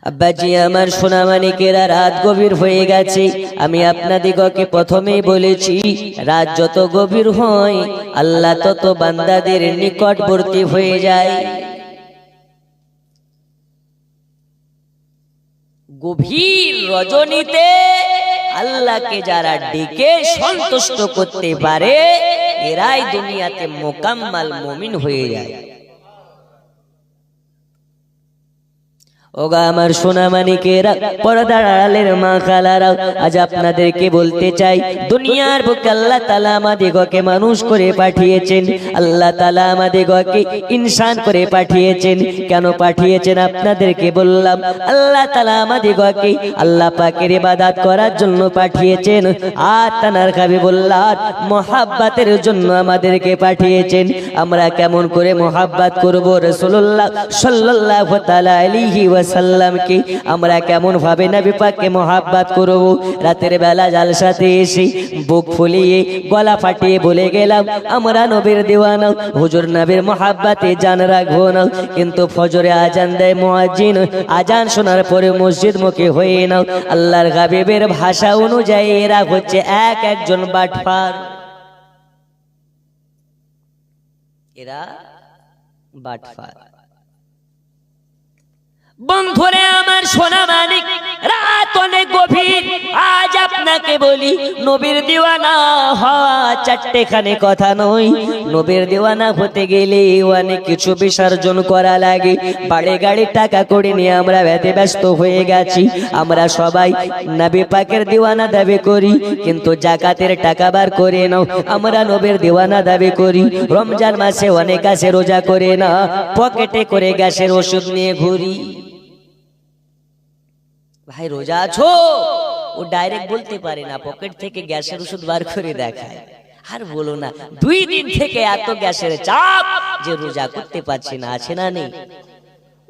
আব্বাজি আমার সোনামানিকেরা, রাত গভীর হয়ে গেছে। আমি আপনাদিগকে প্রথমেই বলেছি, রাত যত গভীর হয় আল্লাহ তত বান্দাদের নিকটবর্তী হয়ে যায়। গভীর রজনীতে আল্লাহকে যারা ডেকে সন্তুষ্ট করতে পারে এরাই দুনিয়াতে মোকাম্মাল মুমিন হয়ে যায়। ওগা আমার সোনামানিকেরা, পর্দার আড়ালের মা খালারা, আজ আপনাদেরকে বলতে চাই, দুনিয়ার বুকে আল্লাহ তাআলা আমাদিগকে মানুষ করে পাঠিয়েছেন। আল্লাহ তাআলা আমাদিগকে ইনসান করে পাঠিয়েছেন। কেন পাঠিয়েছেন আপনাদেরকে বললাম। আল্লাহ তাআলা আমাদিগকে আল্লাহ পাকের ইবাদত করার জন্য পাঠিয়েছেন, আর তানার হাবিবুল্লাহ মুহাব্বতের জন্য আমাদেরকে পাঠিয়েছেন। আমরা কেমন করে মুহাব্বত করব রাসূলুল্লাহ সাল্লাল্লাহু তাআলা আলাইহি সাল্লামকে, আমরা কেমন ভাবে নবী পাককে মুহাব্বত করব। রাতের বেলা জালসাতে এসে বুক ফুলিয়ে গলা ফাটিয়ে বলে গেলাম আমরা নবীর দিওয়ানা, হুজুর নবীর মুহাব্বতে জান রাখবো না, কিন্তু ফজরে আজান দেয় মুয়াজ্জিন, আজান শোনার পরে মসজিদ মুখী হয়ে নাও। আল্লাহর হাবিবের ভাষা অনুযায়ী এরা হচ্ছে একজন বাটপার। এরা বাটপার। বন্ধুরে আমার সোনামানিক, রাত অনেক গভীর। আজ আপনাকে বলি, নবীর দিওয়ানা হওয়া চারটেখানে কথা নয়। নবীর দিওয়ানা হতে গেলে অনেক কিছু বিসর্জন করা লাগে। বাড়ি গাড়ি টাকা করে নিয়ে আমরা ব্যস্ত হয়ে গেছি। আমরা সবাই নবী পাকের দিওয়ানা দাবি করি, কিন্তু জাকাতের টাকা বার করে নাও। আমরা নবীর দিওয়ানা দাবি করি। রমজান মাসে অনেক আছে রোজা করে না, পকেটে করে গ্যাসের ওষুধ নিয়ে ঘুরি। ভাই রোজা আছো? ও ডাইরেক্ট বলতে পারে না, পকেট থেকে গ্যাসের ওষুধ বার করে দেখায়। আর বলো না, 2 দিন থেকে এত গ্যাসের চাপ যে রোজা করতে পারছে না। আছে না নেই?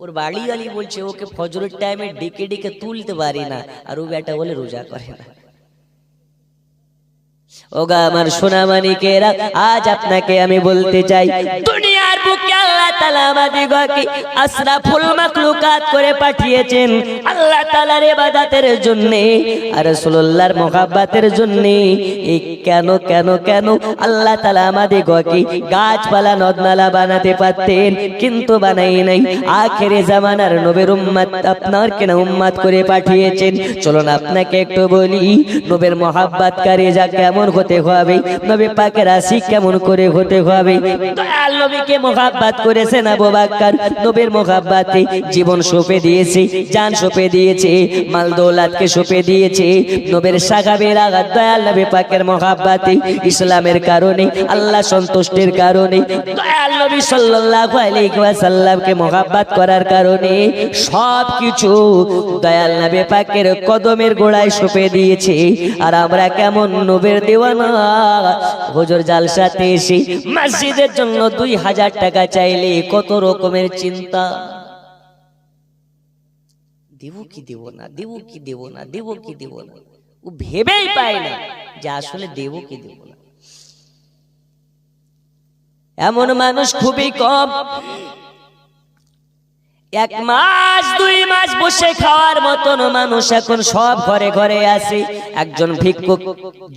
ওর বাড়িওয়ালি বলছে ওকে ফজরের টাইমে ডেকে ডেকে তুলতে পারি না, আর ও বেটা বলে রোজা করে না। ওগা আমার সোনামানিকেরা, আজ আপনাকে আমি বলতে চাই, দুনিয়ার বুকে আল্লাহ তাআলা আমাদিগকে আশরাফুল মাখলুকাত করে পাঠিয়েছেন আল্লাহ তাআলার ইবাদতের জন্য আর রাসূলুল্লাহর মুহাব্বতের জন্য। এই কেন কেন কেন আল্লাহ তাআলা আমাদিগকে গাছপালা নদনালা বানাতে পারতেন, কিন্তু বানাই নাই। আখেরে জামানার নবীর উম্মত আপনার কেন উম্মত করে পাঠিয়েছেন। চলুন আপনাকে একটু বলি, নবীর মুহাব্বতকারী যা কেমন হতে হবে, নবী পাকের আশিক কেমন করে হতে হবে। দয়াল নবীকে মুহাব্বত করেছেন আবু বকর, নবীর মুহাব্বতে জীবন সঁপে দিয়েছে, জান সঁপে দিয়েছে, মাল দৌলতকে সঁপে দিয়েছে। নবীর সাহাবীরা দয়াল নবী পাকের মুহাব্বতে, ইসলামের কারণে, আল্লাহ সন্তুষ্টির কারণে, দয়াল নবী সাল্লাল্লাহু আলাইহি ওয়াসাল্লামকে মুহাব্বত করার কারণে সব কিছু দয়াল নবী পাকের কদমের গোড়ায় সঁপে দিয়েছে। আর আমরা কেমন নবীর দিওয়ানা, হুজুর জালসাতে এসে মসজিদের জন্য 2000 টাকা চাইলে কত রকমের চিন্তা। দেব কি দেব না, দেব কি দেব না, দেব কি দেব না, ও ভেবেই পায় না যে আসলে দেব কি দেব না। এমন মানুষ খুবই কম। 1 মাস 2 মাস বসে খাওয়ার মতন মানুষ এখন সব ঘরে ঘরে আছে। একজন ভিক্ষুক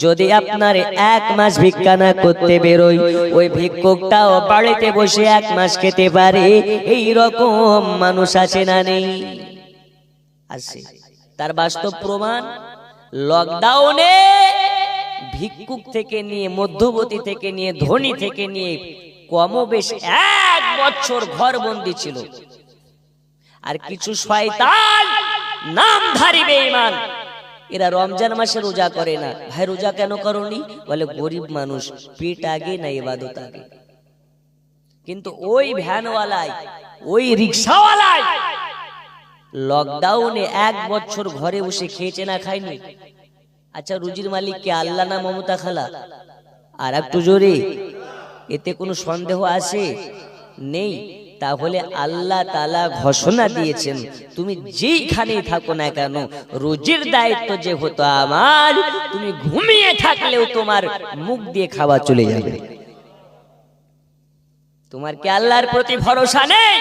যদি আপনার 1 মাস ভিক্ষা না করতে বেরোয়, ওই ভিক্ষুকটাও বাড়িতে বসে 1 মাস খেতে পারে। এই রকম মানুষ আছে না নেই? আছে। তার বাস্তব প্রমাণ, লকডাউনে ভিক্ষুক থেকে নিয়ে, মধ্যবর্তী থেকে নিয়ে, ধনী থেকে নিয়ে কমবেশ 1 বছর ঘরবন্দি ছিল। আর কিছু শয়তান নামধারী বেঈমান, এরা রমজান মাসে রোজা করে না। ভাই রোজা কেন করনি? বলে গরিব মানুষ, পেট আগে না ইবাদত আগে। কিন্তু ওই ভ্যানওয়ালাই, ওই রিকশাওয়ালাই লকডাউনে 1 বছর ঘরে বসে খেয়েছে না খায়নি? আচ্ছা রুজির মালিক কে, আল্লাহ না মমতা খালা? আর একটু জোরে, এতে কোনো সন্দেহ আছে? নেই। তাহলে আল্লাহ তাআলা ঘোষণা দিয়েছেন, তুমি যেইখানেই থাকো না কেন, রোজির দায়িত্ব যে হতো আমার, তুমি ঘুমিয়ে থাকলেও তোমার মুখ দিয়ে খাওয়া চলে যাবে। তোমার কি আল্লাহর প্রতি ভরসা নেই?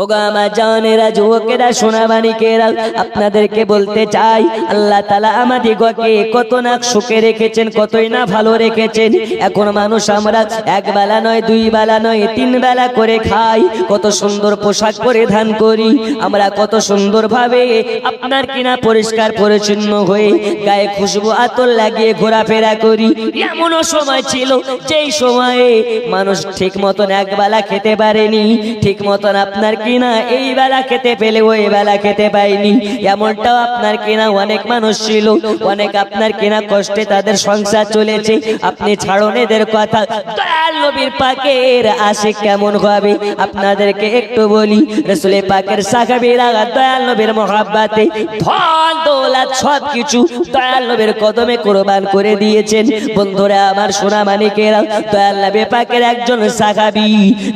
ওগো আমার জানেরা, যুবকেরা, সোনাবানিকেরা, আপনাদেরকে বলতে চাই আল্লাহ তাআলা আমাদিগকে কত না সুখে রেখেছেন, কতই না ভালো রেখেছেন। এখন মানুষ আমরা এক বেলা নয়, দুই বেলা নয়, তিন বেলা করে খাই, কত সুন্দর পোশাক পরিধান করি আমরা, কত সুন্দর ভাবে আপনার কিনা পরিষ্কার পরিচ্ছন্ন হয়ে গায়ে খুশবু আতর লাগিয়ে ঘোরাফেরা করি। এমনও সময় ছিল যেই সময়ে মানুষ ঠিক মতন এক বেলা খেতে পারেনি, ঠিক মতন আপনার কিনা এই বেলা খেতে পেলে ওই বেলা খেতে পাইনি, এমনটাও আপনার কিনা অনেক মানুষ ছিল। অনেক আপনার কিনা কষ্টে তাদের সংসার চলেছে। আপনি ছাড়ুন এদের কথা, দয়াল নবীর পাকের আশিক কেমন হবে আপনাদেরকে একটু বলি। রাসূল পাকের সাহাবীরা দয়াল নবীর মহব্বতে ধন দৌলত সবকিছু দয়াল নবীর কদমে কুরবান করে দিয়েছেন। বন্ধুরা আমার, সোনা মানিকেরা, দয়াল নবী পাকের একজন সাহাবী,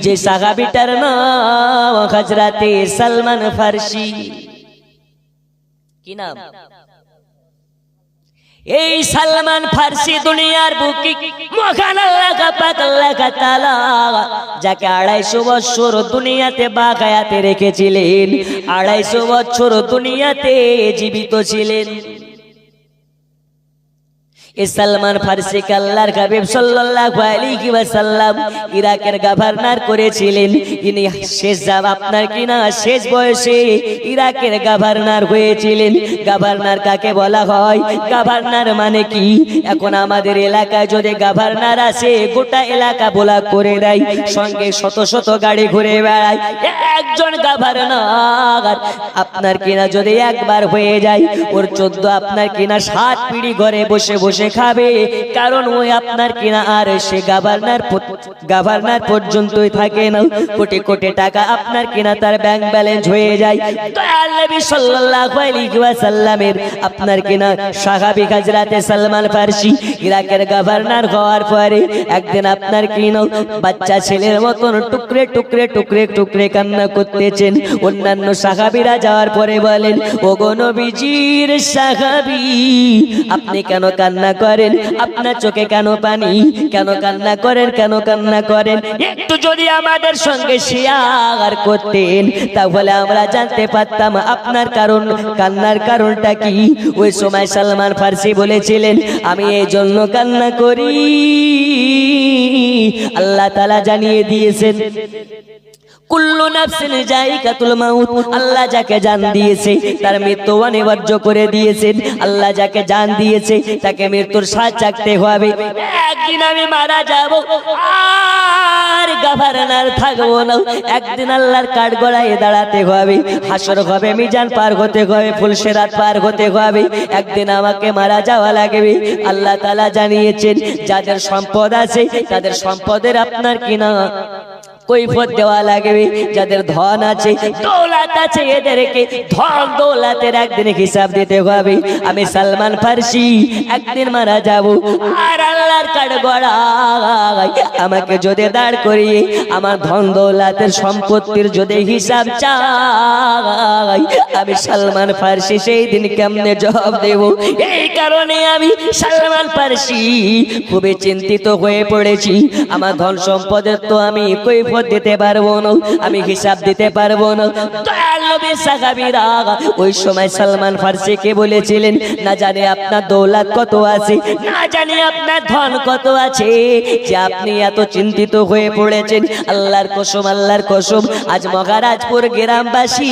যে সাহাবীটার নাম হযরতে সালমান ফারসি। কি নাম? এই সালমান ফারসি দুনিয়ার বুকে মহান আল্লাহ পাক আল্লাহ তাআলা যাকে 250 বছর দুনিয়াতে বাগায়াতে রেখেছিলেন, 250 বছর দুনিয়াতে জীবিত ছিলেন। সালমান ফারসি আল্লাহর হাবিব সাল্লাল্লাহু আলাইহি ওয়াসাল্লাম ইরাকের গভর্নর করেছিলেন। ইনি শেষ আপনার কিনা শেষ বয়সে ইরাকের গভর্নর হয়েছিলেন। গভর্নর কাকে বলা হয়? গভর্নর মানে কি? এখন আমাদের এলাকায় যদি গভর্নর আসে, গোটা এলাকা ব্লক করে দেয়, সঙ্গে শত শত গাড়ি ঘুরে বেড়ায়। একজন গভর্নর আপনার কিনা যদি একবার হয়ে যায়, ওর 14 আপনার কিনা 7 পিঁড়ি ঘরে বসে বসে খাবে, কারণ ওই আপনার কিনা আর সে গভর্নর পর্যন্তই থাকে না। কোটি কোটি টাকা আপনার কিনা তার ব্যাংক ব্যালেন্স হয়ে যায়। দয়াল নবী সাল্লাল্লাহু আলাইহি ওয়াসাল্লামের আপনার কিনা সাহাবী হযরতে সালমান ফারসি ইরাকের গভর্নর হওয়ার পরে একদিন আপনার কিনা বাচ্চা ছেলের মতন টুকরে টুকরে টুকরে টুকরে কান্না করতেছেন। অন্যান্য সাহাবীরা যাওয়ার পরে বলেন, ওগো নবীজির সাহাবী, আপনি কেন কান্না করেন? আপনার চোখে কেন পানি? কেন কান্না করেন? কেন কান্না করেন? একটু যদি আমাদের সঙ্গে শেয়ার করতেন, তাহলে আমরা জানতে পারতাম আপনার কারণ, কান্নার কারণটা কি। ওই সময় সালমান ফারসি বলেছিলেন, আমি এই জন্য কান্না করি, আল্লাহ তাআলা জানিয়ে দিয়েছেন কুল্লু নাফসিন যায়িকাতুল মাউত, আল্লাহ যাকে জান দিয়েছে তার মৃত্যু অনিবার্য করে দিয়েছেন। আল্লাহ যাকে জান দিয়েছে তাকে মৃত্যুর স্বাদ চাখতে হবে। একদিন আমি মারা যাব, আর গভর্নর থাকবো না। একদিন আল্লাহর কাঠগড়ায় দাঁড়াতে হবে, হাসর হবে, মিজান পার হতে হবে, ফুলসিরাত পার হতে হবে। একদিন আমাকে মারা যাওয়া লাগবে। আল্লাহ তাআলা জানিয়েছেন যাদের সম্পদ আছে তাদের সম্পদের আপনার কিনা কৈফিয়ত দেওয়া লাগবে। যাদের ধন আছে, দৌলত আছে, এদেরকে ধন দৌলতের একদিন হিসাব দিতে হবে। আমি সালমান ফারসি একদিন মারা যাব, আর আল্লাহর কাঠগড়ায় আমাকে যদি দাঁড় করিয়ে আমার ধন দৌলতের সম্পত্তির যদি হিসাব চাই, আমি সালমান ফারসি সেই দিন কেমনে জবাব দেব? এই কারণে আমি সালমান ফারসি খুবই চিন্তিত হয়ে পড়েছি। আমার ধন সম্পদের তো আমি কৈফিয়ত দিতে পারবো না, আমি হিসাব দিতে পারবো না। দয়াল নবী সাহাবীরা ওই সময় সালমান ফারসিকে বলেছিলেন, না জানি আপনার দৌলত কত আছে, না জানি আপনার ধন কত আছে, যে আপনি এত চিন্তিত হয়ে পড়েছেন। আল্লাহর কসম, আল্লাহর কসম, আজ মহারাজপুর গ্রামবাসী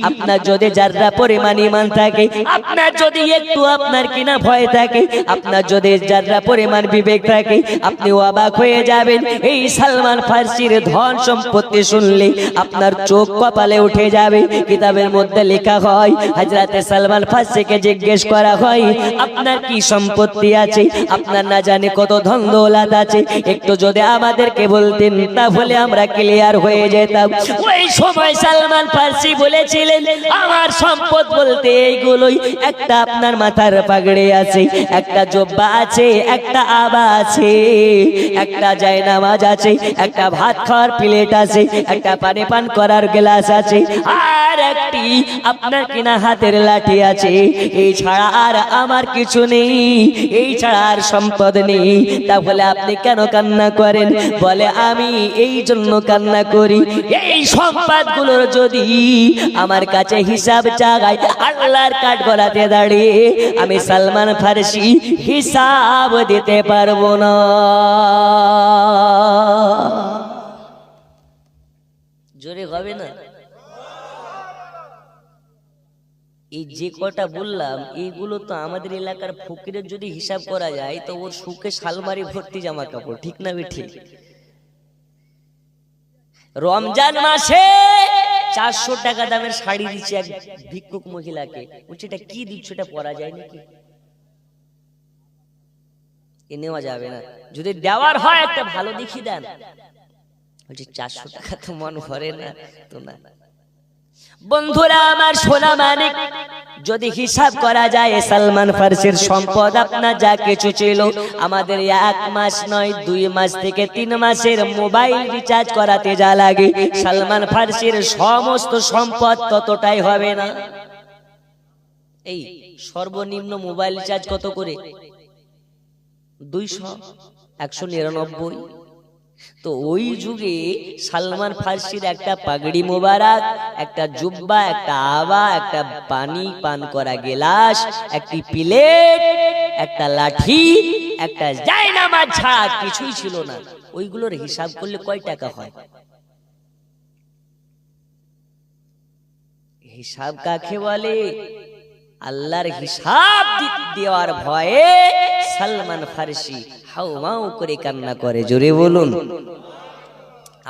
আপনার যদি যারা পরিমাণ ঈমান থাকে, আপনার যদি একটু আপনার কিনা ভয় থাকে, আপনার যদি যারা পরিমাণ বিবেক থাকে, আপনি অবাক হয়ে যাবেন। এই সালমান ফারসির ধন সম্পত্তি শুনলে আপনার চোখ কপালে উঠে যাবে। কিতাবের মধ্যে লেখা হয়, হযরতে সালমান ফারসিকে জিজ্ঞেস করা হয়, আপনার কি সম্পত্তি আছে, আপনার না জানি কত ধন দৌলত আছে, একটু যদি আমাদেরকে বলতেন তাহলে আমরা ক্লিয়ার হয়ে যেতাম। ওই সময় সালমান ফারসি বলেছিলেন, আমার সম্পদ বলতে এইগুলোই, একটা আপনার মাথার পাগড়ি আছে, একটা জুব্বা আছে, একটা আবা আছে, একটা জায়নামাজ আছে, একটা ভাত খাওয়া খাওয়ার প্লেট আছে, একটা পানি পান করার গ্লাস আছে, আর একটি আপনার কিনা হাতের লাঠি আছে। এই ছাড়া আর আমার কিছু নেই, এই ছাড়া আর সম্পদ নেই। তাহলে আপনি কেন কান্না করেন? বলে আমি এই জন্য কান্না করি, এই সম্পদগুলোর যদি আমার কাছে হিসাব চাগাই, আল্লাহর কাঠ গড়াতে দাঁড়িয়ে আমি সালমান ফারসি হিসাব দিতে পারবো না। জোরে হবে না? এই যে কটা বললাম এইগুলো তো আমাদের এলাকার ফকিরের যদি হিসাব করা যায় তো ওর সুখে শালমারি ভর্তি জামা কাপড়, ঠিক না বেঠিক? রমজান মাসে 400 টাকা দামের শাড়ি দিচ্ছে এক ভিক্ষুক মহিলাকে, বলছে এটা কি দিচ্ছ, এটা পরা যায় নাকি? এ নেওয়া যাবে না, যদি দেওয়ার হয় একটা ভালো দেখি দেন। বলছে 400 টাকা তো মন ভরে না তো। না বন্ধুরা আমার, সোনা মানিক, যদি হিসাব করা যায় সালমান ফারসির সম্পদ আপনার যা কিছু ছিল, আমাদের 1 মাস নয় 2 মাস থেকে 3 মাসের মোবাইল রিচার্জ করাতে যা লাগে, সালমান ফারসির সমস্ত সম্পদ ততটাই হবে না। এই সর্বনিম্ন মোবাইল রিচার্জ কত করে? 200, 199। তো ওই যুগে সালমান ফারসির একটা পাগড়ি মোবারক, একটা জুব্বা, একটা আবা, একটা পানি পান করা গেলাস, একটি প্লেট, একটা লাঠি, একটা জায়নামাজ ছাড়া কিছুই ছিল না। ওইগুলোর হিসাব করলে কয় টাকা হয়? হিসাব কাকে বলে? আল্লাহর হিসাব দেওয়ার ভয়ে সালমান ফারসি হাউমাউ করে কান্না করে। জোরে বলুন।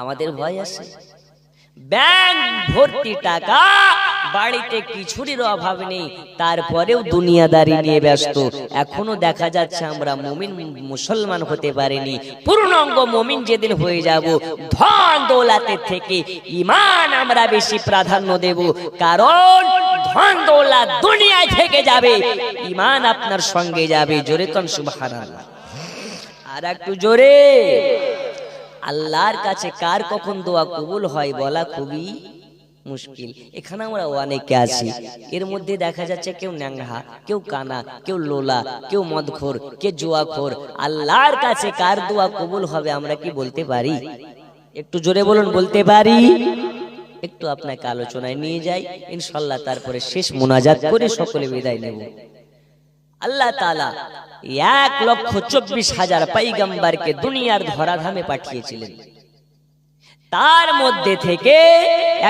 আমাদের ভয় আছে, ব্যাংক ভর্তি টাকা, বাড়িতে কিছুরই অভাব নেই, তারপরেও দুনিয়াদারি নিয়ে ব্যস্ত। এখনো দেখা যাচ্ছে আমরা মুমিন মুসলমান হতে পারিনি। পূর্ণাঙ্গ মুমিন যেদিন হয়ে যাব, ধন দৌলতের থেকে ঈমান আমরা বেশি প্রাধান্য দেব। কারণ ধন দৌলত দুনিয়ায় থেকে যাবে, ঈমান আপনার সঙ্গে যাবে। জোরে কোন সুবহানাল্লাহ। আর একটু জোরে। আল্লাহর কাছে কার কখন দোয়া কবুল হয় বলা খুবই মুশকিল। এখানে আমরা অনেকে আছি, এর মধ্যে দেখা যাচ্ছে কেউ ন্যাংহা, কেউ কানা, কেউ লোলা, কেউ মদখোর, কেউ জুয়াখোর। আল্লাহর কাছে কার দোয়া কবুল হবে আমরা কি বলতে পারি? একটু জোরে বলুন, বলতে পারি? একটু আপনাকে আলোচনায় নিয়ে যাই ইনশাআল্লাহ, তারপরে শেষ মুনাজাত করে সকলে বিদায় নেব। আল্লাহ তাআলা 1,24,000 পয়গম্বরকে দুনিয়ার ধরাধামে পাঠিয়েছিলেন। তার মধ্যে থেকে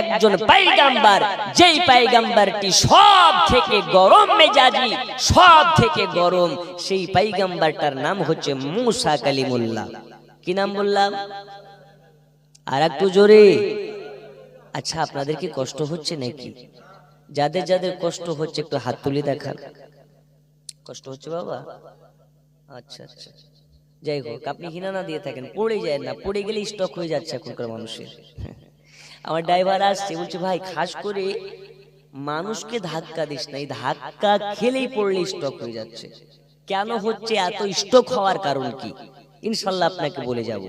একজন পয়গম্বর, যেই পয়গম্বরটি সব থেকে গরম মেজাজি, সব থেকে গরম, সেই পয়গম্বরটার নাম হচ্ছে মুসা কালিমুল্লাহ। কি নাম বললাম? আর একটু জোরে। আচ্ছা, আপনাদের কি কষ্ট হচ্ছে নাকি? যাদের যাদের কষ্ট হচ্ছে একটু হাত তুলে দেখান। কষ্ট হচ্ছে বাবা? আচ্ছা আচ্ছা, যাই হোক, আপনি হিনা না দিয়ে থাকেন, পড়ে যায় না, পড়ে গেলে স্টক হয়ে যাচ্ছে এখনকার মানুষের। আমার ড্রাইভার আসছে, বলছে ভাই খাস করে মানুষকে ধাক্কা দিস না, এই ধাক্কা খেলেই পড়লে স্টক হয়ে যাচ্ছে। কেন হচ্ছে এত স্টক হওয়ার কারণ কি ইনশাআল্লাহ আপনাকে বলে যাব।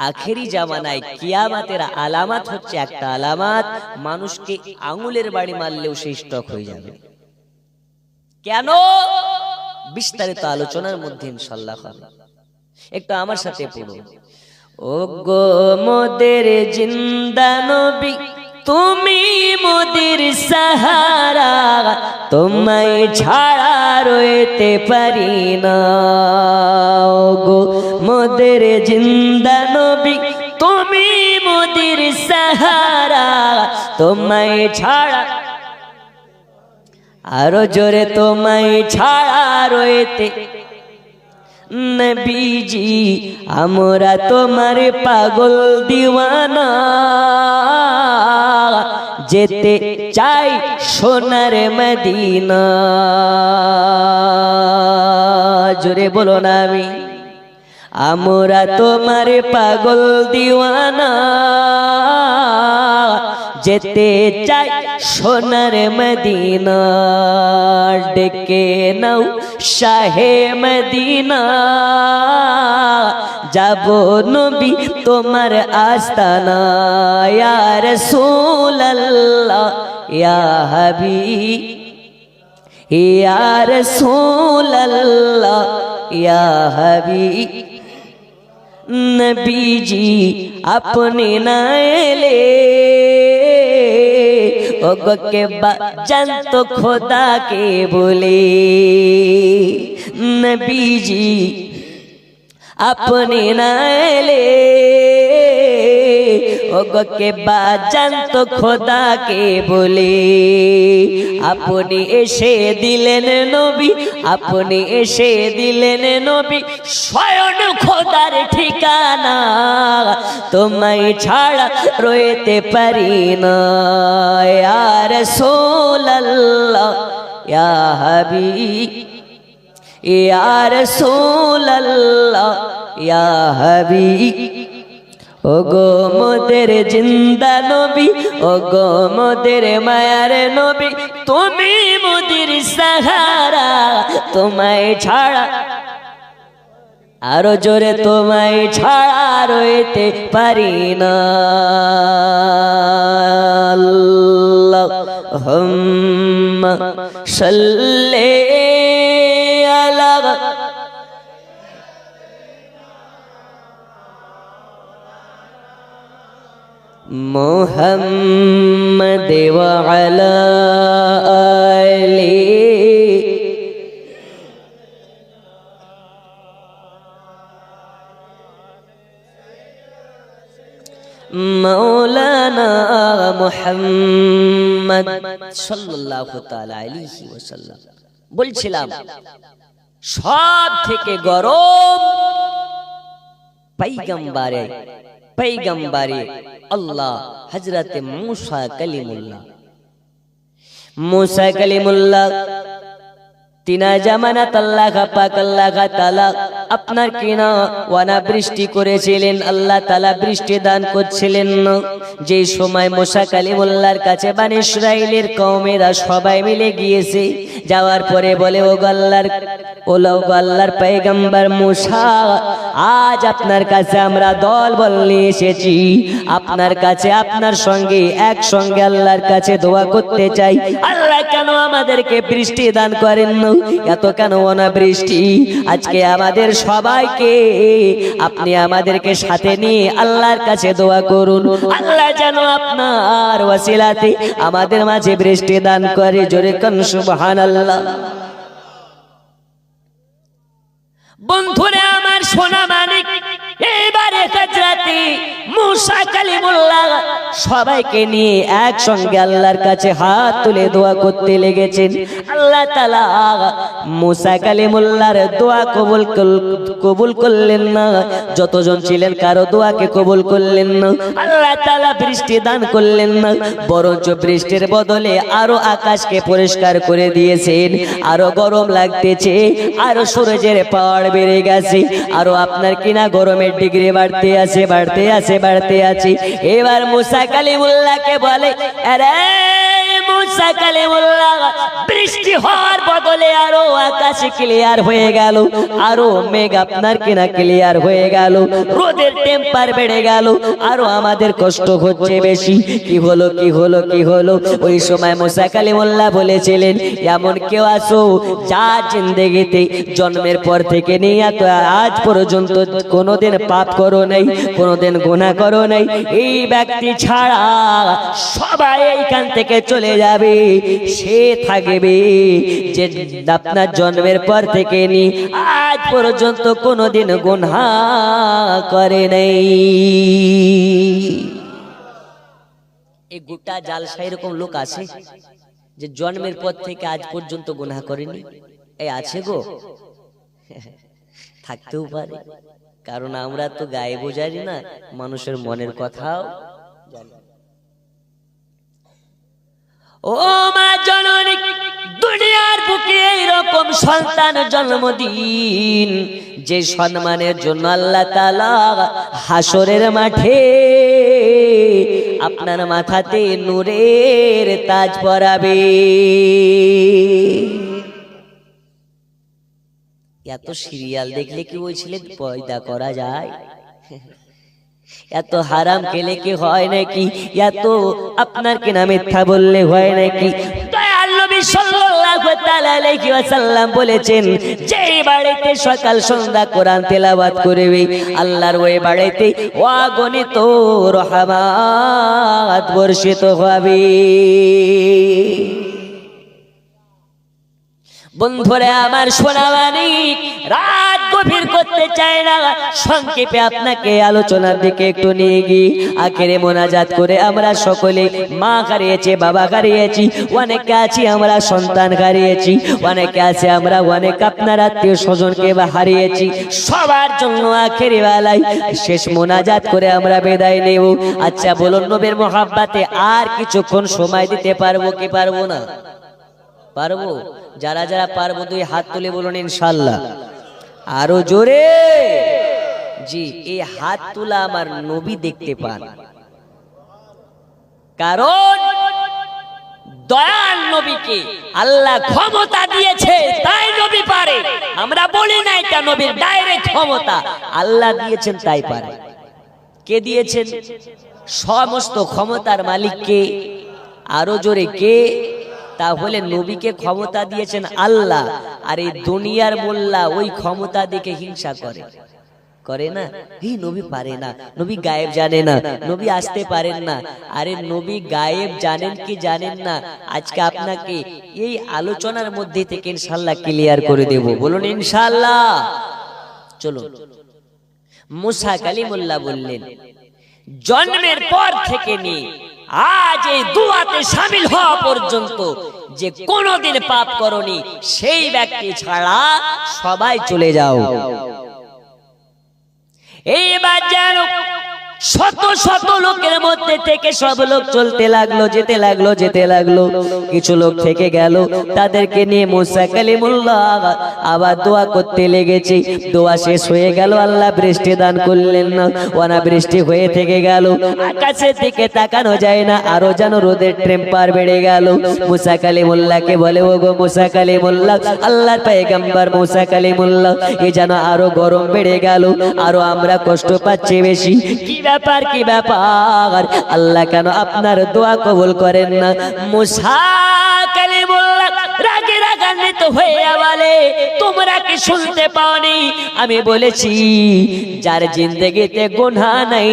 আখেরি জামানায় কিয়ামতের আলামত হচ্ছে একটা আলামত, মানুষকে আঙুলের বাড়ি মারলেও সেই স্টক হয়ে যাবে। কেন? বিস্তারিত আলোচনার মধ্যে ইনশাআল্লাহ হবে। একটু আমার সাথে পড়ুন। ও গো মোদের জিন্দা নবী, তুমি মোদের সাহারা, তোমায় ছাড়া রইতে পারি না। ও গো মোদের জিন্দা নবী, তুমি মোদের সাহারা, তোমায় ছাড়া, আরো জোরে, তোমায় ছাড়া রইতে নবীজি আমরা তোমার পাগল দিওয়ানা, যেতে চাই সোনার মদিনা। জোরে বলো না আমি। আমরা তোমার পাগল দিওয়ানা, যেতে চাই সোনার মদিনা, ডেকে নাও শাহে মদিনা, যাব নবী তোমার আস্তানা, ইয়া রাসূলুল্লাহ ইয়া হাবিব, ইয়া রাসূলুল্লাহ ইয়া হাবিব। নবীজি আপনি না এলে ওগো কে জান তো খোদা কে বলে, নবীজি আপনি না এলে ওগো কে জান তো খোদা কে বলে। আপনি এসে দিলেন নবী, আপনি এসে দিলেন নবী স্বয়ং খোদার ঠিকানা, তোমায় ছাড়া রইতে পারি না, ইয়া রাসূলুল্লাহ ইয়া হাবিব, ইয়া রাসূলুল্লাহ ইয়া হাবিব। ওগো মোদের জিন্দা নবী, ওগো মোদের মায়ার নবী, তুমি মোদের সাহারা, তোমায় ছাড়া আরো জোরে, তোমায় ছাড়া রইতে পারি না। আল্লাহুম্মা সাল্লি আলা মুহাম্মদ ওয়া আলা আলি মাওলানা মুহাম্মদ সাল্লাল্লাহু তাআলা আলাইহি ওয়াসাল্লাম। বলছিলাম সব থেকে গরম পয়গম্বরে আল্লাহ হযরতে মুসা কালিমুল্লাহ। মুসা কালিমুল্লাহ তিনা জামানাত আল্লাহ পাক আল্লাহ তাআলা আপনার কিনা ওয়ানা বৃষ্টি করেছিলেন, আল্লাহ তাআলা বৃষ্টি দান করছিলেন। যে সময় মুসা কালিমুল্লাহর কাছে বনি ইসরাইলের কওমেরা সবাই মিলে গিয়েছে, যাওয়ার পরে বলে ও আল্লাহর পয়গম্বর মুসা, আজ আপনার কাছে আমরা দল বল নিয়ে এসেছি, আপনার কাছে আপনার সঙ্গে একসঙ্গে আল্লাহর কাছে দোয়া করতে চাই। আল্লাহ কেন আমাদেরকে বৃষ্টি দান করেন না, এত কেন অনাবৃষ্টি? আজকে আমাদের সবাইকে আপনি আমাদেরকে সাথে নিয়ে আল্লাহর কাছে দোয়া করুন, আল্লাহ যেন আপনার ওয়াসিলাতে আমাদের মাঝে বৃষ্টি দান করে। জোরে কান সুবহানাল্লাহ। বন্ধুরে আমার সোনা মানিক, এবারে হযরতে মুসা কালিমুল্লাহ সবাইকে নিয়ে একসঙ্গে আল্লাহর কাছে হাত তুলে দোয়া করতে লেগেছেন। আল্লাহ তাআলা মুসা কালিমুল্লাহর দোয়া কবুল করলেন না, যতজন ছিলেন কারো দোয়াকে কবুল করলেন না। আল্লাহ তাআলা বৃষ্টি দান করলেন না, বরঞ্চ বৃষ্টির বদলে আরো আকাশকে পরিষ্কার করে দিয়েছেন। আরো গরম লাগতেছে, আরো সূর্যের পাওয়ার বেড়ে গেছে, আরো আপনার কিনা গরমের ডিগ্রি বাড়তে আছে। এবার মুসা কালিমুল্লাহকে বলে, আরে মুসা কালিমুল্লাহ, বৃষ্টি হওয়ার বদলে আরো আকাশ ক্লিয়ার হয়ে গেল, আরো মেঘ আপনার কিনা ক্লিয়ার হয়ে গেল, রোদের টেম্পার বেড়ে গেল, আরো আমাদের কষ্ট হচ্ছে বেশি। কি হলো? ওই সময় মুসা কালিমুল্লাহ বলেছিলেন, এমন কেউ আসো যার জিন্দেগিতে জন্মের পর থেকে নিয়ে আজ পর্যন্ত কোনোদিন পাপ করো নাই, কোনোদিন গুনাহ করো নাই, এই ব্যক্তি ছাড়া সবাই এইখান থেকে চলে যাবে, সে থাকবে যে আপনার জন্মের পর থেকে নিয়ে আজ পর্যন্ত কোনোদিন গুনাহ করে নাই। এই গোটা জালসা এরকম লোক আছে যে জন্মের পর থেকে আজ পর্যন্ত গুনাহ করেনি? এই আছে গো, থাকতেও পারে, কারণ আমরা তো গায়েবও জানি না, মানুষের মনের কথাও জানি। ও মা জননী, দুনিয়ার বুকে এইরকম সন্তান জন্মদিন যে সম্মানের জন্য আল্লাহ তাআলা হাসরের মাঠে আপনার মাথাতে নূরের তাজ পরাবে। এত সিরিয়াল দেখলে কি ওই ছেলে পয়দা করা যায়? এত হারাম খেলে কি হয় নাকি? এত আপনার কিনা মিথ্যা বললে হয় নাকি? দয়াল নবী সাল্লাল্লাহু তাআলা আলাইহি ওয়াসাল্লাম বলেছেন, যে বাড়িতে সকাল সন্ধ্যা কোরআন তেলাওয়াত করবে আল্লাহর ওই বাড়িতে অগণিত রহমত বর্ষিত হবে। বন্ধুরা আমার সোনা মানিক, রাত গভীর করতে চায় না, সংক্ষেপে আপনাকে আলোচনার দিকে একটু নিয়ে গিয়ে আখেরে মোনাজাত করে আমরা সকলে মা হারিয়েছি, বাবা হারিয়েছি, অনেকে আছি আমরা সন্তান হারিয়েছি, অনেকে আছে আমরা অনেক আপনার আত্মীয় স্বজনকে বা হারিয়েছি। সবার জন্য আখেরি বেলায় শেষ মোনাজাত করে আমরা বিদায় নেব। আচ্ছা বলুন, নবীর মোহাব্বতে আর কিছুক্ষণ সময় দিতে পারবো কি পারবো না? পারবো। যারা যারা পারবো দুই হাত তুলে বলুন ইনশাআল্লাহ। আরো জোরে। জি, এই হাত তোলা আমার নবী দেখতে পান, কারণ দয়াল নবীকে আল্লাহ ক্ষমতা দিয়েছে, তাই নবী পারে। আমরা বলি না এটা নবীর ডাইরেক্ট ক্ষমতা, আল্লাহ দিয়েছেন তাই পারে। কে দিয়েছেন? সমস্ত ক্ষমতার মালিক কে? আরো জোরে কে? তাহলে নবীকে ক্ষমতা দিয়েছেন আল্লাহ, আর এই দুনিয়ার মোল্লা ওই ক্ষমতা দেখে হিংসা করে না, এই নবী পারে না, নবী গায়েব জানে না, নবী আসতে পারেন না। আরে নবী গায়েব জানেন কি জানেন না, আজকে আপনাকে এই আলোচনার মধ্যে থেকে ইনশাআল্লাহ ক্লিয়ার করে দেব। বলুন ইনশাআল্লাহ। চলো, মুসা কালিমুল্লাহ বললেন, জন্মের পর থেকে নিয়ে আজ এই দুয়াতে শামিল হওয়া পর্যন্ত যে কোনদিন পাপ করনি, সেই ব্যক্তি ছাড়া সবাই চলে যাও। এইবার জানো, শত শত লোকের মধ্যে থেকে সব লোক চলতে লাগলো, যেতে লাগলো, যেতে লাগলো। কিছু লোক থেকে গেল, তাদেরকে নিয়ে মুসা কালিমুল্লাহ আবার দোয়া করতে লেগেছে। দোয়া শেষ হয়ে গেল, আল্লাহ বৃষ্টি দান করলেন না, অনাবৃষ্টি হয়ে থেকে গেল, আকাশের দিকে তাকানো যায় না, আরো যেন রোদের টেম্পার বেড়ে গেল। মুসা কালিমুল্লাহকে বলে, ও গো মুসা কালিমুল্লাহ, আল্লাহর পয়গম্বর মুসা কালিমুল্লাহ, এ যেন আরো গরম বেড়ে গেল, আরো আমরা কষ্ট পাচ্ছি বেশি। কি ব্যাপার, কি ব্যাপার? আল্লাহ কেন আপনার দোয়া কবুল করেন না? মুসা কালিমুল্লাহ রাগে রাগান্বিত হয়ে বলে, তোমরা কি শুনতে পাওনি? আমি বলেছি যার জিন্দেগিতে গুনাহ নাই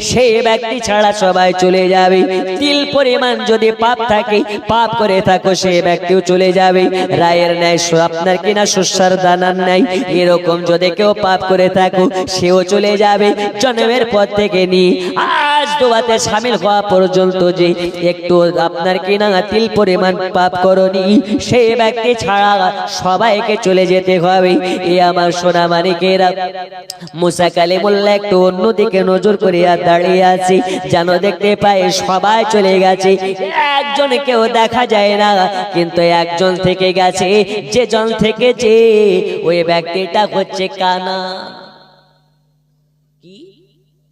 সেই ব্যক্তি ছাড়া সবাই চলে যাবে। তিল পরিমাণ যদি পাপ থাকে, পাপ করে থাকো, সেই ব্যক্তিও চলে যাবে। রায়ের ন্যায় আপনার কিনা শস্যের দানার নাই, এরকম যদি কেউ পাপ করে থাকো, সেও চলে যাবে। জন্মের পর থেকে নিয়ে আজ দোয়াতে শামিল হওয়া পর্যন্ত যে একটু আপনার কিনা তিল পরিমাণ পাপ করনি, সেই ব্যক্তি ছাড়া সবাইকে চলে যেতে হবে। এ আমার সোনা মানিকেরা, মুসা কালিমুল্লাহ একটু অন্যদিকে নজর করিয়া দাঁড়িয়ে আছে, যেন দেখতে পায় সবাই চলে গেছে, একজন কেউ দেখা যায় না। কিন্তু একজন থেকে গেছে, যে জন থেকেছে ওই ব্যক্তিটা হচ্ছে কানা। কি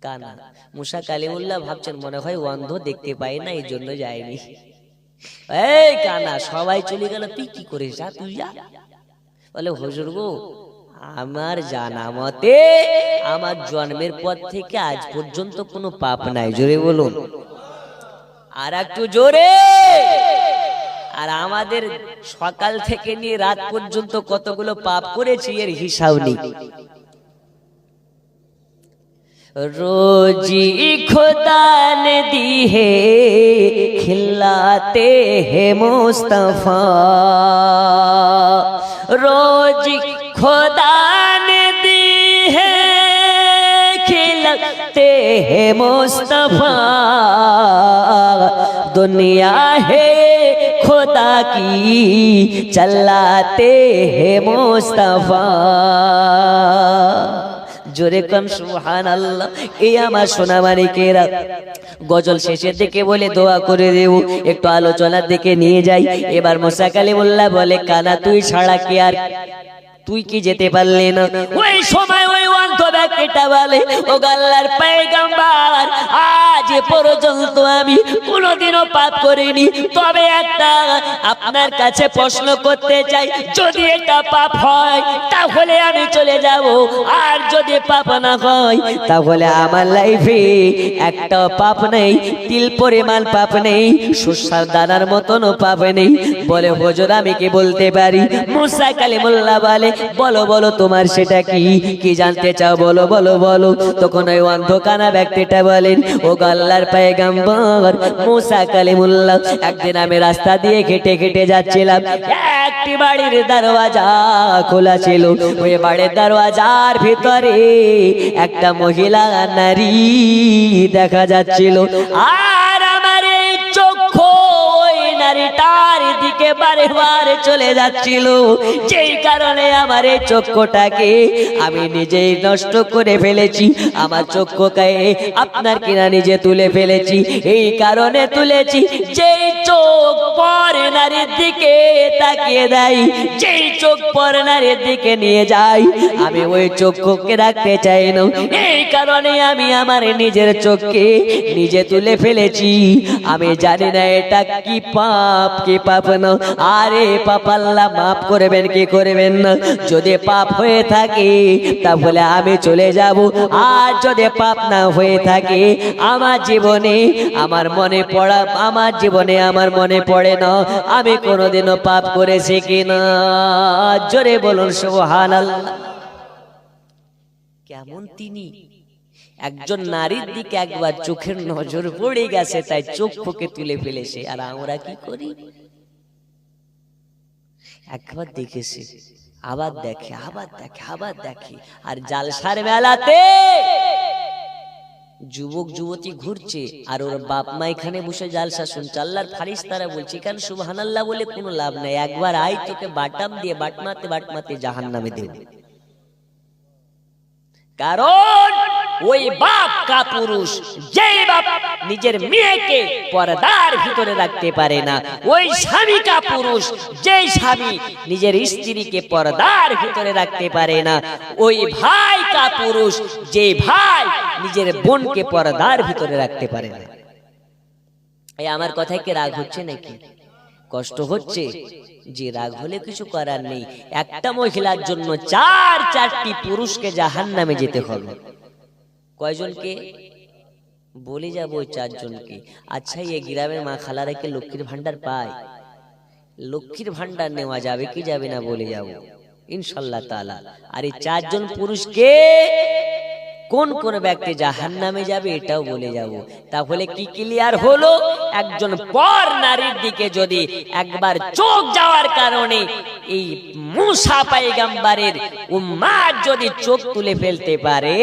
কানা? মুসা কালিমুল্লাহ ভাবছেন মনে হয় অন্ধ, দেখতে পাই না, এই জন্য যায়নি। এই কানা, সবাই চলে গেল, তুই কি করিস? যা, তুই যা। বলে, হুজুর গো, আমার জানা মতে আমার জন্মের পর থেকে আজ পর্যন্ত কোনো পাপ নাই। জোরে বলুন, আর একটু জোরে। আর আমাদের সকাল থেকে নিয়ে রাত পর্যন্ত কতগুলো পাপ করেছি, এর হিসাব নেই। रोजी खुदा ने दी है खिलाते हैं मुस्तफा, रोजी खुदा ने दी है खिलाते हैं मुस्तफा, दुनिया है खुदा की चलाते हैं मुस्तफा। জোরে কম সুবহানাল্লাহ। এই আমার সোনা মানিকেরা, গজল শেষের দিকে বলে দোয়া করে দেব, একটু আলোচনার দিকে নিয়ে যাই। এবার মুসা কালিমুল্লাহ বলে, কানা তুই ছাড়া কি আর, তুই কি যেতে পারলি না? ওই সময় ওই অন্ধ ব্যক্তিটা বলে, ও আল্লাহর পয়গম্বর, আজ পর্যন্ত আমি কোনোদিনও পাপ করিনি, তবে একটা আপনার কাছে প্রশ্ন করতে চাই, যদি এটা পাপ হয় তাহলে আমি চলে যাব, আর যদি পাপ না হয় তাহলে আমার লাইফে একটা পাপ নেই, তিল পরিমাণ পাপ নেই, সরষার দানার মতনও পাপ নেই। বলে হুজুর আমি কি বলতে পারি? মুসা কালিমুল্লাহ বলে, বলো বলো তোমার সেটা কি, কি জানতে চাও বলো বলো বলো। তখন ওই অন্ধকানা ব্যক্তিটা বলেন, ও আল্লাহর পয়গম্বর মুসা কালিমুল্লাহ, একদিন আমি রাস্তা দিয়ে হেঁটে হেঁটে যাচ্ছিলাম, একটি বাড়ির দরওয়াজা খোলা ছিল, ওই বাড়ির দরওয়াজার ভিতরে একটা মহিলা নারী দেখা যাচ্ছিল, আর আমার এই চক্ষু ওই নারীটার দিকে বারে বারে চলে যাচ্ছিল, যেই কারণে আমার এই চক্ষুটাকে আমি নিজেই নষ্ট করে ফেলেছি, আমার চক্ষুকে আপনার কিনা নিজে তুলে ফেলেছি। এই কারণে তুলেছি, যেই চোখ পর নারীর দিকে তাকিয়ে দেয়, যেই চোখ পর নারীর দিকে নিয়ে যাই, আমি ওই চক্ষুকে রাখতে চাই না। এই কারণে আমি আমার নিজের চোখকে নিজে তুলে ফেলেছি। আমি জানি না এটা কি পাপ কি পাপ না। আরে পাপ আল্লাহ মাফ করবেন কি করবেন না। যদি পাপ হয়ে থাকে তাহলে আমি চলে যাব, আর যদি পাপ না হয়ে থাকে আমার জীবনে আমার মনে পড়া, আমার জীবনে আমার মনে পড়ে না আমি কোনোদিনও পাপ করেছি কিনা। জোরে বলুন সুবহানাল্লাহ। কেমন তিনি একজন নারীর দিকে একবার চোখের নজর পড়ে গেছে, তাই চক্ষুকে তুলে ফেলেছে। আর আমরা কি করি? একবার দেখেছি, আবার দেখে, আবার দেখে, আবার দেখে। আর জালসার মেলাতে যুবক যুবতী ঘুরছে, আর ওর বাপ মা এখানে বসে জালসা শুনছে। আল্লাহর ফারিস্তারা বলছে, এখানে সুবহানাল্লাহ বলে কোনো লাভ নাই, একবার আয় তোকে বাটাম দিয়ে বাটমাতে বাটমাতে জাহান্নামে দেব। কারণ ওই বাপ কা পুরুষ, যেই বাপ নিজের মেয়েকে পর্দার ভিতরে রাখতে পারে না, ওই স্বামী কা পুরুষ, যেই স্বামী নিজের স্ত্রীকে পর্দার ভিতরে রাখতে পারে না, ওই ভাই কা পুরুষ, যে ভাই নিজের বোনকে পর্দার ভিতরে রাখতে পারে না। এই আমার কথায় কি রাগ হচ্ছে নাকি? কষ্ট হচ্ছে? যে রাগ হলে কিছু করার নেই। একটা মহিলার জন্য চারটি পুরুষকে জাহান্নামে যেতে হবে। কয়জনকে বলে যাব? ওই 4 জনকে। আচ্ছা, এই গ্রামের মা খালারা কি লক্ষ্মীর ভান্ডার পায়? লক্ষ্মীর ভান্ডার নেওয়া যাবে কি যাবে না বলে যাব ইনশাআল্লাহ তাআলা। আর এই 4 জন পুরুষকে কোন কোন ব্যক্তি জাহান্নামে যাবে এটাও বলে যাব। তাহলে কি ক্লিয়ার হলো? একজন পর নারীর দিকে যদি একবার চোখ যাওয়ার কারণে এই মুসা পয়গম্বরের উম্মাত যদি চোখ তুলে ফেলতে পারে,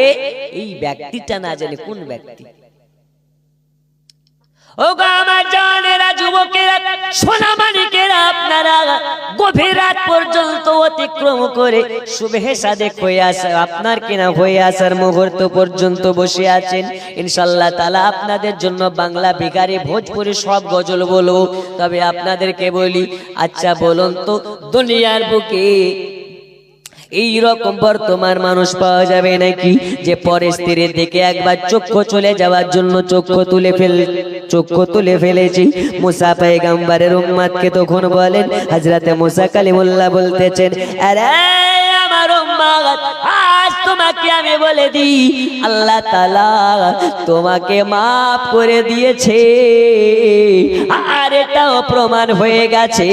এই ব্যক্তিটা না জানে কোন ব্যক্তি। ও গো আমার জানেরা, যুবকেরা, সোনামানিকেরা, আপনারা গভীর রাত পর্যন্ত অতিক্রম করে সুবহে সাদেক হয়ে আসে, আপনার কিনা হয়ে আসার মুহূর্ত পর্যন্ত বসে আছেন। ইনশাআল্লাহ তাআলা আপনাদের জন্য বাংলা, বিহারি, ভোজপুরি সব গজল বলবো। তবে আপনাদেরকে বলি, আচ্ছা বলুন তো, দুনিয়ার বুকে এই রকম বর্তমান মানুষ পাওয়া যাবে নাকি যে পরের স্ত্রীর দিকে একবার চক্ষু চলে যাওয়ার জন্য চক্ষু তুলে ফেলেছি? মুসা পয়গম্বরের উম্মতকে তখন বলেন, হযরতে মুসা কালিমুল্লাহ বলতেছেন, আরে আমার উম্মত, আজ তোমাকে আমি বলে দিই, আল্লাহ তাআলা তোমাকে মাফ করে দিয়েছে। আর এটাও প্রমাণ হয়ে গেছে,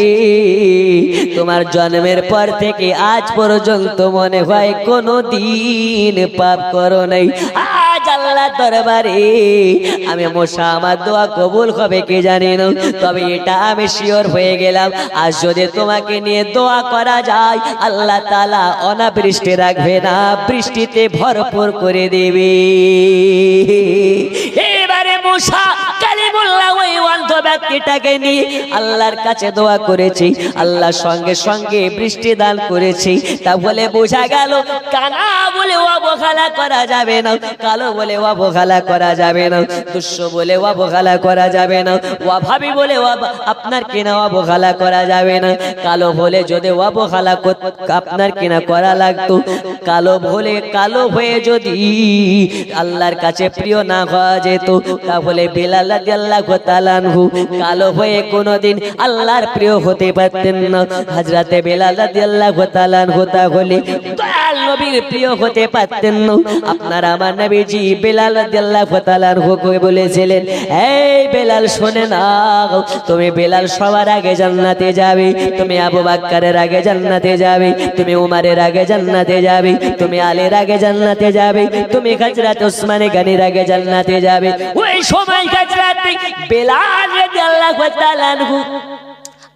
তোমার জন্মের পর থেকে আজ পর্যন্ত মনে হয় কোনো দিন পাপ করো নাই। আজ আল্লাহ দরবারে আমি মুসা, আমার দোয়া কবুল হবে কে জানি না, তবে এটা আমি শিওর হয়ে গেলাম, আজ যদি তোমাকে নিয়ে দোয়া করা যায়, আল্লাহ তাআলা অনাবৃষ্টি রাখবে না, বৃষ্টিতে ভরপুর করে দেবে। এবারে মুসা কালিমুল্লাহ আল্লাহ ওই অন্ধ ব্যক্তিটাকে নিয়ে আল্লাহর কাছে দোয়া করেছি, আল্লাহ সঙ্গে সঙ্গে বৃষ্টি দান করেছি। তা বলে বোঝা গেল কানা বলে অবহেলা করা যাবে না, কালো বলে অবহেলা করা যাবে না, দুঃস্ব বলে অবহেলা করা যাবে না, অভাবী বলে আপনার কিনা অবহেলা করা যাবে না। কালো বলে যদি অবহেলা আপনার কিনা করা লাগতো, কালো বলে কালো হয়ে যদি আল্লাহর কাছে প্রিয় না হওয়া যেত, তাহলে বেলাল রাদিয়াল্লাহু তাআলা আনহু কালো হয়ে কোনোদিন আল্লাহর প্রিয় হতে পারতেন না। হযরতে বেলাল রাদিয়াল্লাহু তাআলা আনহু তাহলে দয়াল নবীর প্রিয় হতে পারতেন না। আপনার আমার নবীজি বেলাল রাদিয়াল্লাহু তাআলা আনহুকে বলেছিলেন, এই বেলাল শোনে না, তুমি বেলাল সবার আগে জান্নাতে যাবে, তুমি আবু বকরের আগে জান্নাতে যাবে, তুমি উমরের আগে জান্নাতে যাবে, তুমি আলীর আগে জান্নাতে যাবে, তুমি হযরত ওসমান গনির আগে জান্নাতে যাবে। ওই সময় হযরত বেলাল রাদিয়াল্লাহু তাআলা আনহু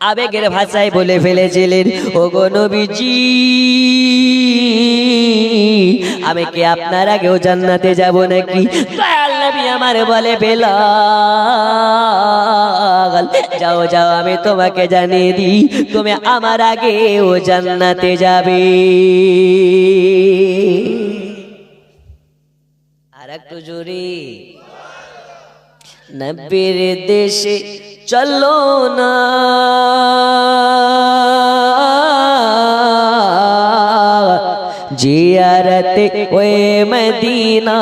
আবেগের ভাষায় বলে ফেলেছিলেন, ওগো নবীজি, আমি কি আপনার আগেও জান্নাতে যাব নাকি? দয়াল নবী আমার বলে, বেলাল যাও যাও, আমি তোমাকে জানিয়ে দিই, তুমি আমার আগেও জান্নাতে যাবে। আর একটু জোরে, নবীর দেশে চলো না, জিয়ারতে ওই মদিনা,